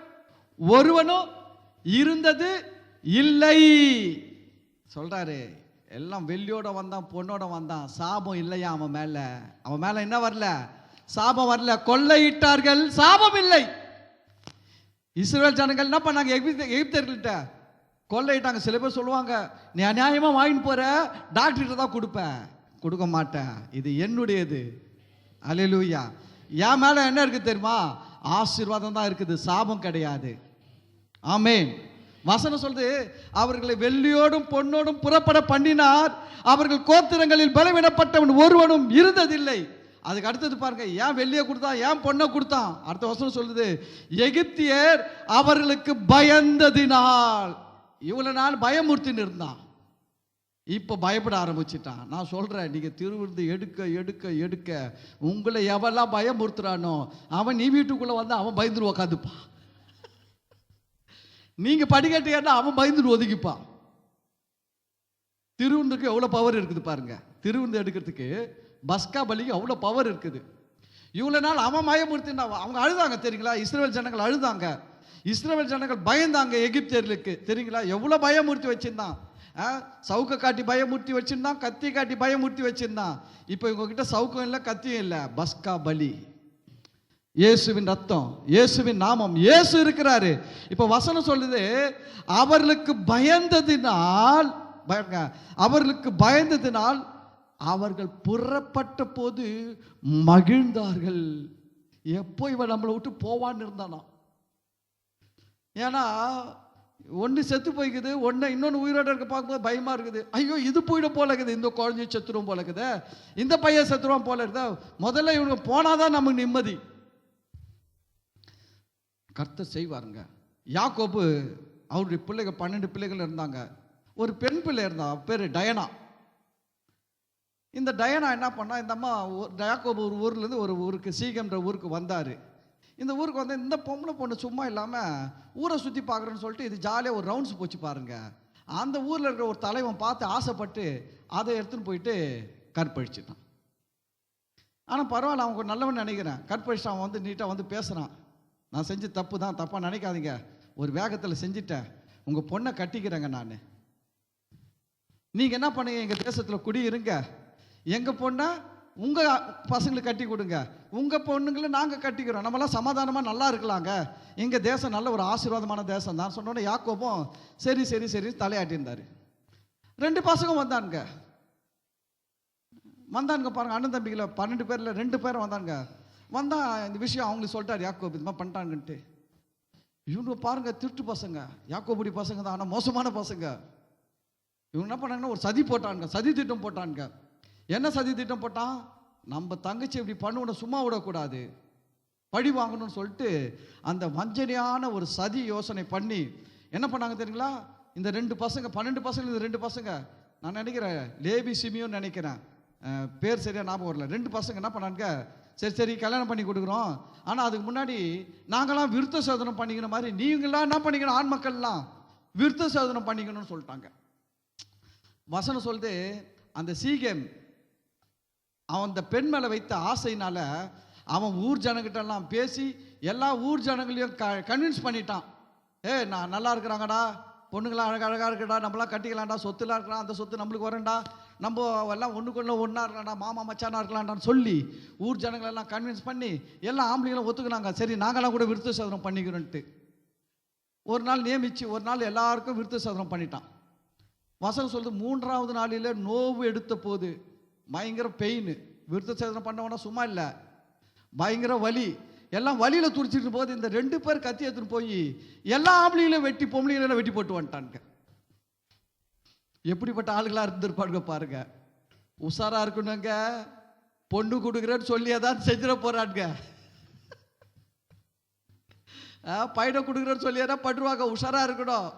ஒருவனும் இருந்தது இல்லை சொல்றாரு. எல்லாம் வெள்ளியோட வந்தான், பொண்ணோட வந்தான், சாபம் இல்லையா அவன் மேல. அவன் மேல என்ன வரல? சாபம் வரல. கொள்ளையிட்டார்கள், சாபம் இல்லை. இஸ்ரவேல் ஜனங்கள் என்ன பண்ணாங்க? எகிப்தியர்கள்ட்ட கொள்ளையிட்டாங்க. சில பேர் சொல்லுவாங்க, நீ அநியாயமா வாங்கிட்டு போற, டாக்டர்கிட்ட தான் கொடுப்பேன். கொடுக்க மாட்டேன், இது என்னுடையது. அல்லேலூயா. என் மேல என்ன இருக்கு தெரியுமா? ஆசீர்வாதம் தான் இருக்குது, சாபம் கிடையாது. ஆமென். வசனம் சொல்லுது, அவர்களை வெள்ளியோடும் பொன்னோடும் புறப்பட பண்ணினார், அவர்கள் கோத்திரங்களில் பலவீனப்பட்டவன் ஒருவனும் இருந்ததில்லை. அதுக்கு அடுத்தது பாருங்க, ஏன் வெள்ளியை கொடுத்தான், ஏன் பொண்ணை கொடுத்தான்? அடுத்த வசனம் சொல்லுது, எகிப்தியர் அவர்களுக்கு பயந்ததினால். இவ்வளவு நாள் பயமுறுத்தின்னு இருந்தான், இப்போ பயப்பட ஆரம்பிச்சிட்டான். நான் சொல்றேன், நீங்க திருவிருந்து எடுக்க எடுக்க எடுக்க உங்களை எவெல்லாம் பயமுறுத்துறானோ அவன் நீ வீட்டுக்குள்ள வந்து அவன் பயந்துரு உக்காந்துப்பான். நீங்க படிக்கட்டு ஏன்னா அவன் பயந்துட்டு ஒதுக்கிப்பான். திருவிருந்துக்கு எவ்வளவு பவர் இருக்குது பாருங்க. திருவிருந்து எடுக்கிறதுக்கு பஸ்கா பலிக்கு அவ்வளவு பவர் இருக்குது. இவ்வளவு நாள் அவன் பயமுறுத்தினா அவங்க அழுதாங்க தெரியுங்களா? இஸ்ரவேல் ஜனங்கள் அழுதாங்க, இஸ்ரவேல் ஜனங்கள் பயந்தாங்க எகிப்தியர்களுக்கு தெரியுங்களா? எவ்வளவு பயமுறுத்தி வச்சிருந்தான். சவுக்க காட்டி பயமுறுத்தி வச்சிருந்தான், கத்தி காட்டி பயமுறுத்தி வச்சிருந்தான். இப்போ இவங்ககிட்ட சவுக்கம் இல்லை, கத்தியும் இல்லை. பஸ்கா பலி, இயேசுவின் ரத்தம், இயேசுவின் நாமம், இயேசு இருக்கிறாரு. இப்போ வசனம் சொல்லுது, அவர்களுக்கு பயந்ததினால், அவர்களுக்கு பயந்ததினால் அவர்கள் புறப்பட்ட போது மகிழ்ந்தார்கள். எப்போ இவன் நம்மளை விட்டு போவான்னு இருந்தானா? ஏன்னா ஒன்று செத்து போய்க்குது, ஒன்று இன்னொன்று உயிரோடு இருக்க பார்க்கும்போது பயமா இருக்குது. ஐயோ இது போயிடும் போல இருக்குது, இந்த குழந்தைய செத்துருவோம் போல இருக்குது, இந்த பையன் செத்துருவான் போல இருக்குதா. முதல்ல இவங்க போனாதான் நமக்கு நிம்மதி. கர்த்தர் செய்வாருங்க. யாக்கோபு அவருடைய பிள்ளைகள் 12 பிள்ளைகள் இருந்தாங்க. ஒரு பெண் பிள்ளை இருந்தா, பேர் டயனா. இந்த டயனா என்ன பண்ணா, இந்த அம்மா யாக்கோபு ஒரு ஊர்லேருந்து ஒரு ஊருக்கு, சீகம்ன்ற ஊருக்கு வந்தார். இந்த ஊருக்கு வந்து இந்த பொம்பளை பொண்ணு சும்மா இல்லாமல் ஊரை சுற்றி பார்க்குறேன்னு சொல்லிட்டு இது ஜாலியாக ஒரு ரவுண்ட்ஸ் போச்சு பாருங்க. அந்த ஊரில் இருக்கிற ஒரு தலைவன் பார்த்து ஆசைப்பட்டு அதை எடுத்துன்னு போயிட்டு கற்பழிச்சிட்டான். ஆனால் பரவாயில்ல, அவன் ஒரு நல்லவன் நினைக்கிறேன். கற்பழிச்சு அவன் வந்து நீட்டாக வந்து பேசுகிறான், நான் செஞ்ச தப்பு தான், தப்பாக நினைக்காதீங்க, ஒரு வேகத்தில் செஞ்சுட்டேன், உங்கள் பொண்ணை கட்டிக்கிறேங்க நான், நீங்கள் என்ன பண்ணுங்க, எங்கள் தேசத்தில் குடி இருங்க, எங்கள் பொண்ணை உங்கள் பசங்களுக்கு கட்டி கொடுங்க, உங்கள் பொண்ணுங்களை நாங்கள் கட்டிக்கிறோம், நம்மளாம் சமாதானமாக நல்லா இருக்கலாங்க, எங்கள் தேசம் நல்ல ஒரு ஆசீர்வாதமான தேசம் தான் சொன்னோன்னே யாக்கோபும் சரி சரி சரி தலையாட்டியிருந்தார். 2 பசங்க வந்தானுங்க பாருங்க, அண்ணன் தம்பிகளை 12 பேரில் 2 பேரும் வந்தானுங்க. வந்தால் இந்த விஷயம் அவங்களுக்கு சொல்லிட்டார் யாக்கோபு, இது மாதிரி பண்ணிட்டாங்கன்ட்டு. இவங்க பாருங்க திருட்டு பசங்க, யாக்கோபுடி பசங்க தான், ஆனால் மோசமான பசங்க. இவங்க என்ன பண்ணாங்கன்னா ஒரு சதி போட்டானுங்க, சதி திட்டம் போட்டானுங்க. என்ன சதி திட்டம் போட்டான், நம்ம தங்கச்சி இப்படி பண்ணுவோம், சும்மா விடக்கூடாது, பழி வாங்கணும்னு சொல்லிட்டு அந்த வஞ்சனையான ஒரு சதி யோசனை பண்ணி என்ன பண்ணாங்க தெரியுங்களா? இந்த 2 பசங்க 12 பசங்க, இந்த 2 பசங்க, நான் நினைக்கிறேன் லேவி சிமியோன்னு நினைக்கிறேன், பேர் சரியா ஞாபகம் வரல. 2 பசங்க என்ன பண்ணானுங்க, சரி சரி கல்யாணம் பண்ணி கொடுக்குறோம், ஆனால் அதுக்கு முன்னாடி நாங்களாம் விருத்த சேதனம் பண்ணிக்கிற மாதிரி நீங்களாம் என்ன பண்ணிக்கணும், ஆண் மக்கள்லாம் விருத்த சேதனம் பண்ணிக்கணும்னு சொல்லிட்டாங்க. வசனம் சொல்லுது, அந்த சீகேம் அவன் அந்த பெண் மேலே வைத்த ஆசையினால அவன் ஊர் ஜனங்கிட்டெல்லாம் பேசி எல்லா ஊர் ஜனங்களையும் கன்வின்ஸ் பண்ணிட்டான். நான் நல்லா இருக்கிறாங்கடா, பொண்ணுங்களாம் அழகாக இருக்கடா, நம்மளாம் கட்டிக்கலாம்டா, சொத்துலாம் இருக்கலாம், அந்த சொத்து நம்மளுக்கு வரேன்டா, நம்ம எல்லாம் ஒன்றுக்குள்ள ஒன்றா இருக்கலாம்டா, மாமா மச்சானா இருக்கலாம்டான்னு சொல்லி ஊர் ஜனங்களெல்லாம் கன்வின்ஸ் பண்ணி எல்லா ஆம்பளைங்களும் ஒத்துக்கினாங்க. சரி நாங்களாம் கூட விருத்த சேதனம் பண்ணிக்கிறோன்ட்டு ஒரு நாள் நியமிச்சு ஒரு நாள் எல்லாருக்கும் விருத்த சேதனம் பண்ணிட்டான். வசனம் சொல்லுது, 3ஆவது நாளில் நோவு எடுத்த போது பயங்கர பெயின், விருத்த சேதனம் பண்ணவனா சும்மா இல்லை, பயங்கர வலி, எல்லாம் வலியில் துடிச்சிட்டு போது இந்த 2 பேர் கத்தி எடுத்துன்னு போய் எல்லா ஆம்பளைங்களும் வெட்டி பொம்பளைங்களும் வெட்டி போட்டு வந்துட்டானுங்க. எப்படிப்பட்ட ஆளுகளா இருந்திருப்பாருங்க பாருங்க. உஷாரா இருக்கணுங்க, பொண்ணு கொடுக்குறேன்னு சொல்லியே தான் செஞ்சிட போறானுங்க, பையனை கொடுக்குறேன்னு சொல்லியே தான் பண்ணுவாங்க. உஷாரா இருக்கணும்,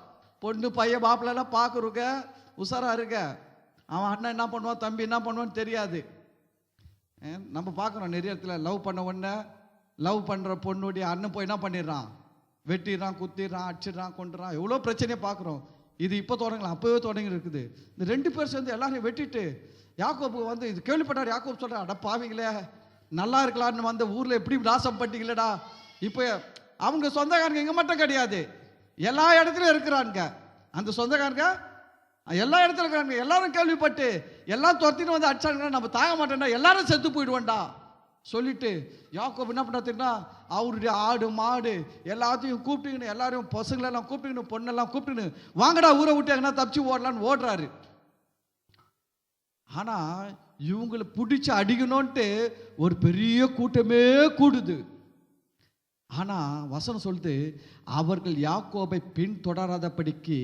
பொண்ணு பையன் மாப்பிள்ளெல்லாம் பார்க்குறோங்க, உஷாரா இருங்க. அவன் அண்ணன் என்ன பண்ணுவான், தம்பி என்ன பண்ணுவான்னு தெரியாது. நம்ம பார்க்குறோம் நிறைய இடத்துல லவ் பண்ண உடனே லவ் பண்ணுற பொண்ணுடைய அண்ணன் போய் என்ன பண்ணிடுறான், வெட்டிடுறான், குத்திடுறான், அடிச்சிடுறான், கொண்டுறான், எவ்வளோ பிரச்சனையை பார்க்குறோம். இது இப்போ தொடங்கலாம், அப்போவே தொடங்கி இருக்குது. இந்த 2 பேர் சேர்ந்து எல்லாரையும் வெட்டிட்டு யாக்கோபு வந்து இது கேள்விப்பட்டார். யாக்கோபு சொல்கிறார், அட பாவீங்களே, நல்லா இருக்கலான்னு வந்த ஊரில் எப்படி நாசம் பண்ணிட்டீங்களடா. இப்போ அவங்க சொந்தக்காரங்க இங்கே மட்டும் கிடையாது, எல்லா இடத்துலையும் இருக்கிறாங்க. அந்த சொந்தக்காரங்க எல்லா இடத்துல இருக்கிறாங்க. எல்லாரும் கேள்விப்பட்டு எல்லாம் துரத்தின்னு வந்து அடிச்சாங்கன்னா நம்ம தாங்க மாட்டேன்டா, எல்லாரும் செத்து போயிடுவோண்டா சொல்லிட்டு யாக்கோபு என்ன பண்ணாருன்னா, அவருடைய ஆடு மாடு எல்லாத்தையும் கூப்பிட்டுக்கின்னு, எல்லாரையும் பசங்களெல்லாம் கூப்பிட்டுக்கின்னு, பொண்ணெல்லாம் கூப்பிட்டுன்னு, வாங்கடா ஊரை விட்டு எங்கன்னா தப்பிச்சு ஓடலான்னு ஓடுறாரு. ஆனால் இவங்களை பிடிச்சி அடிக்கணும்ன்ட்டு ஒரு பெரிய கூட்டமே கூடுது. ஆனால் வசனம் சொல்லுது, அவர்கள் யாக்கோபை பின்தொடராதபடிக்கு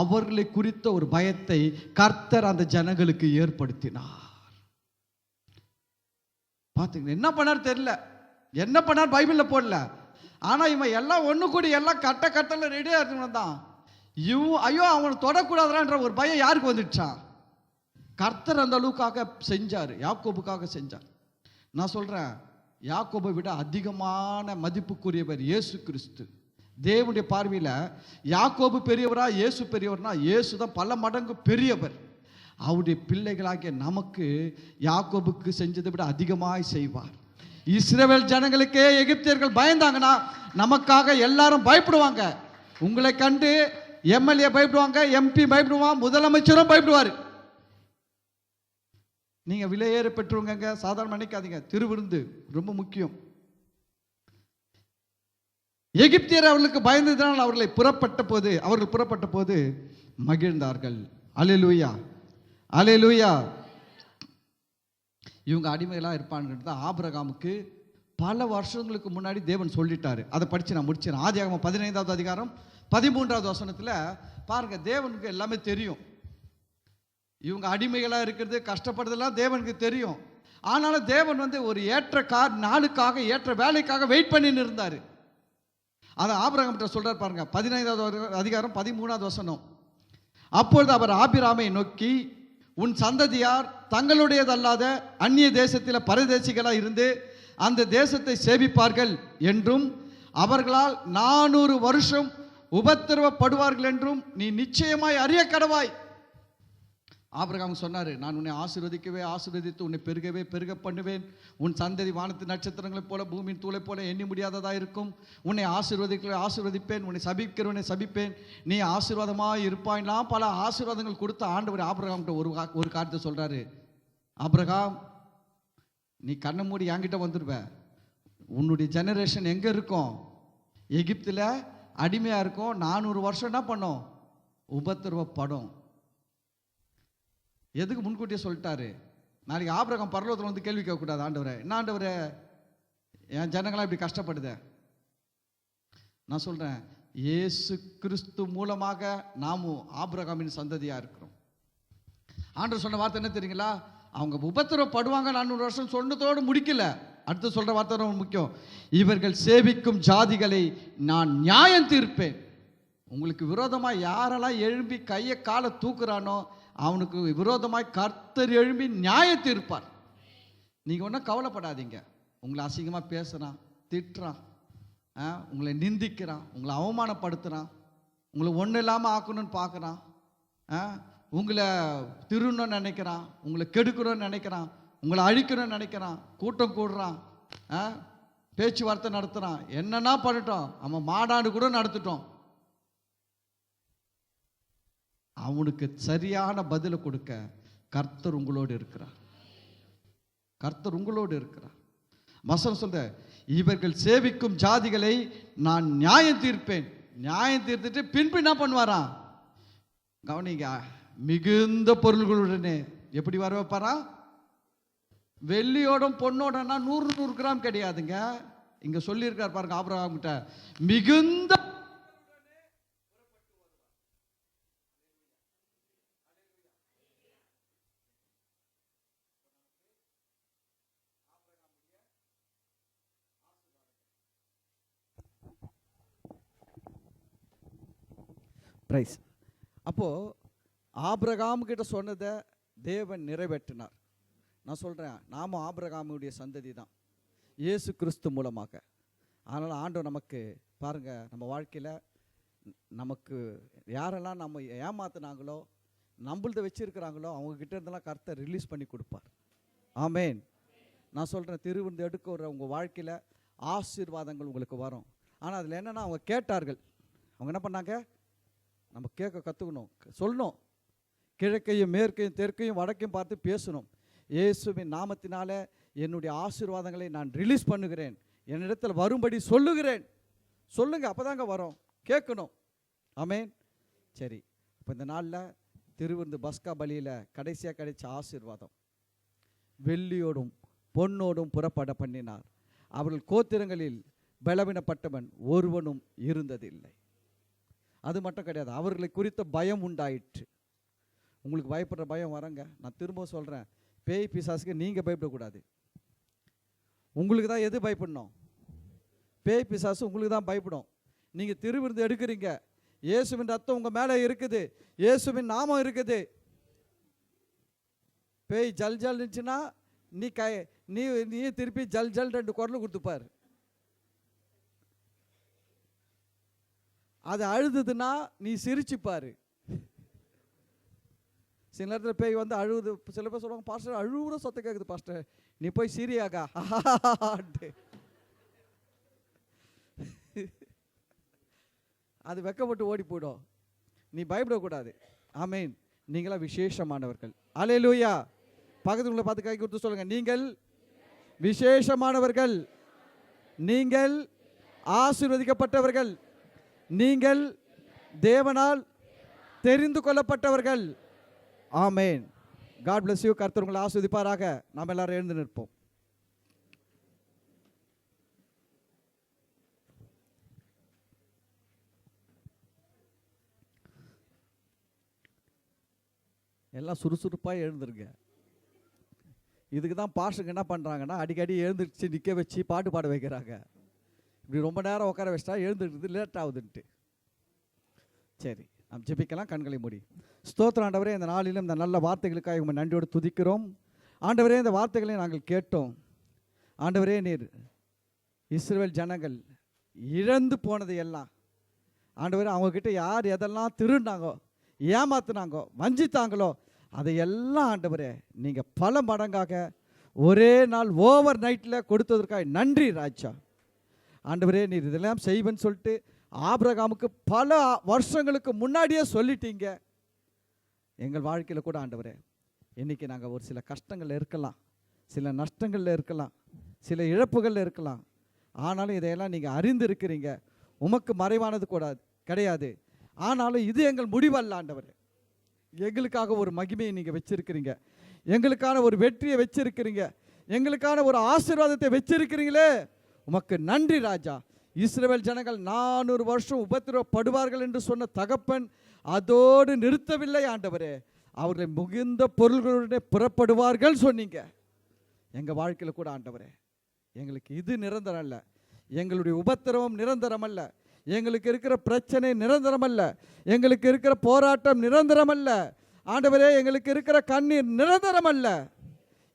அவர்களை குறித்த ஒரு பயத்தை கர்த்தர் அந்த ஜனங்களுக்கு ஏற்படுத்தினார். பார்த்துங்க என்ன பண்ணார் தெரியல, என்ன பண்ணார் பைபிளில் போடல. ஆனால் இவன் எல்லாம் ஒன்று கூடி எல்லாம் கட்டல ரெடியாக இருக்கணும் தான். ஐயோ அவனை தொடக்கூடாதுன்ற ஒரு பயம் யாருக்கு வந்துடுச்சான்? கர்த்தர் அந்த அளவுக்காக செஞ்சார், யாக்கோபுக்காக செஞ்சார். நான் சொல்கிறேன், யாக்கோபை விட அதிகமான மதிப்புக்குரியவர் இயேசு கிறிஸ்து. தேவனுடைய பார்வையில் யாக்கோபு பெரியவரா இயேசு பெரியவர்னா, இயேசு தான் பல மடங்கு பெரியவர். அவருடைய பிள்ளைகளாகிய நமக்கு யாக்கோபுக்கு செஞ்சதை விட அதிகமாய் செய்வார். இஸ்ரவேல் ஜனங்களுக்கே எகிப்தியர்கள் பயந்தாங்கன்னா நமக்காக எல்லாரும் பயப்படுவாங்க. உங்களை கண்டு எம்எல்ஏ பயப்படுவாங்க, எம்பி பயப்படுவான், முதலமைச்சரும் பயப்படுவார். நீங்க விலையேற பெற்றுவங்க, சாதாரண நினைக்காதீங்க. திருவிருந்து ரொம்ப முக்கியம். எகிப்தியர் அவர்களுக்கு பயந்ததினால் அவர்கள் புறப்பட்ட போது மகிழ்ந்தார்கள். அல்லேலூயா, அல்லேலூயா. இவங்க அடிமைகளாக இருப்பான்னு ஆபிரகாமுக்கு பல வருஷங்களுக்கு முன்னாடி தேவன் சொல்லிட்டாரு. அதை படித்து நான் முடிச்சேன். ஆதியாகமம் 15வது அதிகாரம் 13வது வசனத்தில் பாருங்க, தேவனுக்கு எல்லாமே தெரியும். இவங்க அடிமைகளாக இருக்கிறது, கஷ்டப்படுறதெல்லாம் தேவனுக்கு தெரியும். ஆனாலும் தேவன் வந்து ஒரு ஏற்ற நாளுக்காக, ஏற்ற வேலைக்காக வெயிட் பண்ணின்னு இருந்தார். அதை ஆபிரகாம் சொல்றார் பாருங்க, 15வது அதிகாரம் 13வது வசனம். அப்பொழுது அவர் ஆபிராமை நோக்கி, உன் சந்ததியார் தங்களுடையதல்லாத அந்நிய தேசத்தில் பரதேசிகளாக இருந்து அந்த தேசத்தை சேவிப்பார்கள் என்றும் அவர்களால் 400 வருஷம் உபத்திரவப்படுவார்கள் என்றும் நீ நிச்சயமாய் அறிய கடவாய். ஆபிரகாம் சொன்னார், நான் உன்னை ஆசீர்வதித்து உன்னை பெருக பண்ணுவேன். உன் சந்ததி வானத்து நட்சத்திரங்களைப் போல பூமியின் தூளை போல எண்ணி முடியாததாக இருக்கும். உன்னை ஆசீர்வதிப்பேன், உன்னை சபிக்கிறவனை சபிப்பேன், நீ ஆசீர்வாதமாக இருப்பாய்லாம் பல ஆசீர்வாதங்கள் கொடுத்த ஆண்டவர் ஆபிரகாம்கிட்ட ஒரு காரியத்தை சொல்கிறாரு. ஆபிரகாம், நீ கண்ணை மூடி என்கிட்ட வந்துடுவ. உன்னுடைய ஜெனரேஷன் எங்கே இருக்கும்? எகிப்தில் அடிமையாக இருக்கும். 400 வருஷம் என்ன பண்ணும்? உபத்திரவப்படும். எதுக்கு முன்கூட்டியே சொல்லிட்டாரு? நாளைக்கு ஆபிரகாம் பரலோகத்தில் வந்து கேள்வி கேட்கக்கூடாது, ஆண்டவரே என்ன ஆண்டவரே என் ஜனங்களாம் இப்படி கஷ்டப்படுத. நான் சொல்கிறேன், இயேசு கிறிஸ்து மூலமாக நாமும் ஆபிரகாமின் சந்ததியாக இருக்கிறோம். ஆண்டவர் சொன்ன வார்த்தை என்ன தெரியுங்களா? அவங்க உபத்திரவப்படுவாங்க 400 வருஷம் சொன்னதோடு முடிக்கல. அடுத்து சொல்கிற வார்த்தை ரொம்ப முக்கியம். இவர்கள் சேவிக்கும் ஜாதிகளை நான் நியாயம் தீர்ப்பேன். உங்களுக்கு விரோதமாக யாரெல்லாம் எழும்பி கையை காலை தூக்குறானோ அவனுக்கு விரோதமாய் கர்த்தர் எழும்பி நியாயம் தீர்ப்பார். நீங்கள் ஒன்றும் கவலைப்படாதீங்க. உங்களை அசிங்கமாக பேசுகிறான், திட்டுறான், உங்களை நிந்திக்கிறான், உங்களை அவமானப்படுத்துகிறான், உங்களை ஒன்றும் இல்லாமல் ஆக்கணும்னு பார்க்குறான், உங்களை திருடணும்னு நினைக்கிறான், உங்களை கெடுக்கணும்னு நினைக்கிறான், உங்களை அழிக்கணும்னு நினைக்கிறான், கூட்டம் கூடுறான், பேச்சுவார்த்தை நடத்துகிறான், என்னென்னா பண்ணிட்டோம், அவன் மாநாடு கூட நடத்திட்டோம். அவனுக்கு சரியான பதிலை கொடுக்க கர்த்தர் உங்களோடு இருக்கிறார். கர்த்தர் உங்களோடு இருக்கிறார். வசனம் சொல்ற, இவர்கள் சேவிக்கும் ஜாதிகளை நான் நியாயம் தீர்ப்பேன். நியாயம் தீர்த்துட்டு பின்பு என்ன பண்ணுவாராம்? கவனிங்க, மிகுந்த பொருள்களுடனே எப்படி வர வைப்பாரா? வெள்ளியோடும் பொண்ணோடனா 100 கிராம் கிடையாதுங்க. இங்க சொல்லியிருக்கார் பாருங்க ஆபிரகாம் கிட்ட, மிகுந்த பிரைஸ். அப்போது ஆபிரகாம் கிட்ட சொன்னதை தேவன் நிறைவேற்றினார். நான் சொல்கிறேன், நாமும் ஆபிரகாமுடைய சந்ததி தான் இயேசு கிறிஸ்து மூலமாக. அதனால் ஆண்டவர் நமக்கு பாருங்கள், நம்ம வாழ்க்கையில் நமக்கு யாரெல்லாம் நம்ம ஏமாத்துனாங்களோ, நம்மள்த வச்சிருக்கிறாங்களோ, அவங்கக்கிட்ட இருந்தெல்லாம் கர்த்தர் ரிலீஸ் பண்ணி கொடுப்பார். ஆமேன். நான் சொல்கிறேன், திருவிருந்து எடுக்கிற உங்கள் வாழ்க்கையில் ஆசீர்வாதங்கள் உங்களுக்கு வரும். ஆனால் அதில் என்னென்னா, அவங்க கேட்டார்கள். அவங்க என்ன பண்ணாங்க? நம்ம கேட்க கற்றுக்கணும், சொல்லணும். கிழக்கையும் மேற்கையும் தெற்கையும் வடக்கையும் பார்த்து பேசணும். இயேசுவின் நாமத்தினால என்னுடைய ஆசீர்வாதங்களை நான் ரிலீஸ் பண்ணுகிறேன், என்னிடத்தில் வரும்படி சொல்லுகிறேன். சொல்லுங்க, அப்போதாங்க வரும். கேட்கணும். ஆமேன். சரி, இப்போ இந்த நாளில் திருவிருந்து பஸ்கா பலியில் கடைசியாக கிடைச்ச ஆசீர்வாதம், வெள்ளியோடும் பொன்னோடும் புறப்பட பண்ணினார். அவர்கள் கோத்திரங்களில் பலவீனப்பட்டவன் ஒருவனும் இருந்ததில்லை. அது மட்டும் கிடையாது, அவர்களை குறித்த பயம் உண்டாயிற்று. உங்களுக்கு பயப்படுற பயம் வரங்க. நான் திரும்ப சொல்கிறேன், பேய் பிசாசுக்கு நீங்கள் பயப்படக்கூடாது. உங்களுக்கு தான் எது பயப்படணும்? பேய் பிசாசு உங்களுக்கு தான் பயப்படும். நீங்கள் திருவிருந்து எடுக்கிறீங்க, இயேசுவின் ரத்தம் உங்கள் மேலே இருக்குது, இயேசுவின் நாமம் இருக்குது. பேய் ஜல் ஜல் இருந்துச்சுன்னா நீ திருப்பி ஜல் ஜல் 2 குரல் கொடுத்துப்பார். அது அழுதுதுன்னா நீ சிரிச்சுப்பாரு. சில நேரத்தில் பேய் வந்து அழுகுது. சில பேர் சொல்லுவாங்க, பாஸ்டர் அழுகுற சத்தம் கேட்குது பாஸ்டர், நீ போய் சிரியாகா. அது வெக்கப்பட்டு ஓடி போயிடும். நீ பயப்படக்கூடாது. ஆமேன். நீங்களாம் விசேஷமானவர்கள். அல்லேலூயா. பக்கத்துல பார்த்து கை கொடுத்து சொல்லுங்க, நீங்கள் விசேஷமானவர்கள், நீங்கள் ஆசீர்வதிக்கப்பட்டவர்கள், நீங்கள் தேவனால் தெரிந்து கொள்ளப்பட்டவர்கள். ஆமேன். God bless you. கர்த்தர் உங்களை ஆசீர்வதிப்பாராக. நாம் எல்லாரும் எழுந்து நிற்போம். எல்லாம் சுறுசுறுப்பாக எழுந்துருங்க. இதுக்கு தான் பாஸ்டருங்க என்ன பண்ணுறாங்கன்னா, அடிக்கடி எழுந்துருச்சு நிற்க வச்சு பாட்டு பாட வைக்கிறாங்க. இப்படி ரொம்ப நேரம் உட்கார வச்சிட்டா எழுந்துருக்குது லேட் ஆகுதுன்ட்டு. சரி, நாம் ஜெபிக்கலாம். கண்களை மூடி. ஸ்தோத்திரம் ஆண்டவரே, இந்த நாளிலும் இந்த நல்ல வார்த்தைகளுக்காக உங்கள் நன்றியோடு துதிக்கிறோம். ஆண்டவரே, இந்த வார்த்தைகளை நாங்கள் கேட்டோம். ஆண்டவரே, நீர் இஸ்ரவேல் ஜனங்கள் இழந்து போனது எல்லாம் ஆண்டவரே, அவங்கக்கிட்ட யார் எதெல்லாம் திருடினாங்கோ, ஏமாத்துனாங்கோ, வஞ்சித்தாங்களோ, அதையெல்லாம் ஆண்டவரே நீங்கள் பல மடங்காக ஒரே நாள் ஓவர் நைட்டில் கொடுத்ததற்காக நன்றி ராஜா. ஆண்டவரே, நீர் இதெல்லாம் செய்வேன்னு சொல்லிட்டு ஆபிரகாமுக்கு பல வருஷங்களுக்கு முன்னாடியே சொல்லிட்டீங்க. எங்கள் வாழ்க்கையில் கூட ஆண்டவரே, இன்றைக்கி நாங்கள் ஒரு சில கஷ்டங்களில் இருக்கலாம், சில நஷ்டங்களில் இருக்கலாம், சில இழப்புகளில் இருக்கலாம். ஆனாலும் இதையெல்லாம் நீங்கள் அறிந்து இருக்கிறீங்க. உமக்கு மறைவானது கூட கிடையாது. ஆனாலும் இது எங்கள் முடிவல்ல ஆண்டவரே. எங்களுக்காக ஒரு மகிமையை நீங்கள் வச்சிருக்கிறீங்க, எங்களுக்கான ஒரு வெற்றியை வச்சிருக்கிறீங்க, எங்களுக்கான ஒரு ஆசீர்வாதத்தை வச்சிருக்கிறீங்களே, உமக்கு நன்றி ராஜா. இஸ்ரவேல் ஜனங்கள் 400 வருஷம் உபத்திரவப்படுவார்கள் என்று சொன்ன தகப்பன் அதோடு நிறுத்தவில்லை ஆண்டவரே. அவர்களை மிகுந்த பொருள்களுடைய புறப்படுவார்கள் சொன்னீங்க. எங்கள் வாழ்க்கையில் கூட ஆண்டவரே, எங்களுக்கு இது நிரந்தரம் அல்ல, எங்களுடைய உபத்திரவம் நிரந்தரம் அல்ல, எங்களுக்கு இருக்கிற பிரச்சனை நிரந்தரம் அல்ல, எங்களுக்கு இருக்கிற போராட்டம் நிரந்தரம் அல்ல ஆண்டவரே, எங்களுக்கு இருக்கிற கண்ணீர் நிரந்தரம் அல்ல.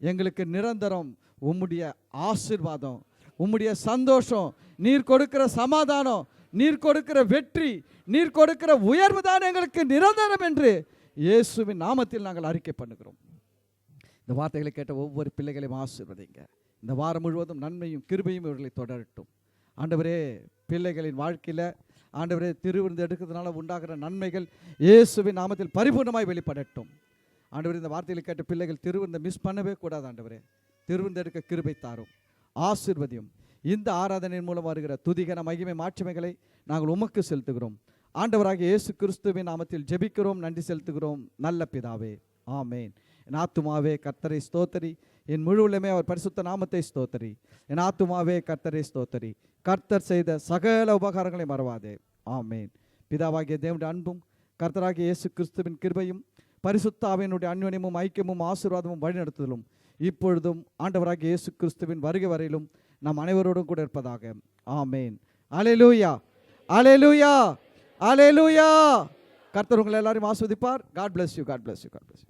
எங்களுக்கு நிரந்தரம் உம்முடைய ஆசீர்வாதம், உம்முடைய சந்தோஷம், நீர் கொடுக்கிற சமாதானம், நீர் கொடுக்கிற வெற்றி, நீர் கொடுக்கிற உயர்வு தான் எங்களுக்கு நிரந்தரம் என்று இயேசுவின் நாமத்தில் நாங்கள் அறிக்கை பண்ணுகிறோம். இந்த வார்த்தைகளை கேட்ட ஒவ்வொரு பிள்ளைகளையும் ஆசீர்வதிங்க. இந்த வாரம் முழுவதும் நன்மையும் கிருபையும் இவர்களை தொடரட்டும் ஆண்டவரே. பிள்ளைகளின் வாழ்க்கையில் ஆண்டவரே, திருவிருந்து எடுக்கிறதுனால உண்டாகிற நன்மைகள் இயேசுவின் நாமத்தில் பரிபூர்ணமாய் வெளிப்படட்டும் ஆண்டவரே. இந்த வார்த்தைகளை கேட்ட பிள்ளைகள் திருவிருந்தை மிஸ் பண்ணவே கூடாது ஆண்டவரே. திருவிருந்து எடுக்க கிருபை தாரும், ஆசீர்வதியும். இந்த ஆராதனையின் மூலம் வருகிற துதிகன மகிமை மாட்சிமைகளை நாங்கள் உமக்கு செலுத்துகிறோம் ஆண்டவராகிய இயேசு கிறிஸ்துவின் நாமத்தில் ஜெபிக்கிறோம், நன்றி செலுத்துகிறோம் நல்ல பிதாவே. ஆமேன். என் ஆத்துமாவே கர்த்தரை ஸ்தோத்தரி, என் முழு உள்ளமே அவர் பரிசுத்த நாமத்தை ஸ்தோத்தரி. என் ஆத்துமாவே கர்த்தரை ஸ்தோத்தரி, கர்த்தர் செய்த சகல உபகாரங்களை மறவாதே. ஆமேன். பிதாவாகிய தேவனுடைய அன்பும் கர்த்தராகிய இயேசு கிறிஸ்துவின் கிருபையும் பரிசுத்த ஆவியினுடைய அன்யோன்யமும் ஐக்கியமும் ஆசீர்வாதமும் வழிநடத்துதலும் இப்பொழுதும் ஆண்டவராகிய இயேசு கிறிஸ்துவின் வருகை வரையிலும் நாம் அனைவரோடும் கூட இருப்பதாக. ஆமேன். அல்லேலூயா, அல்லேலூயா, அல்லேலூயா. கர்த்தர் உங்களை எல்லாரையும் ஆசீர்வதிப்பார். God bless you, God bless you, God bless you.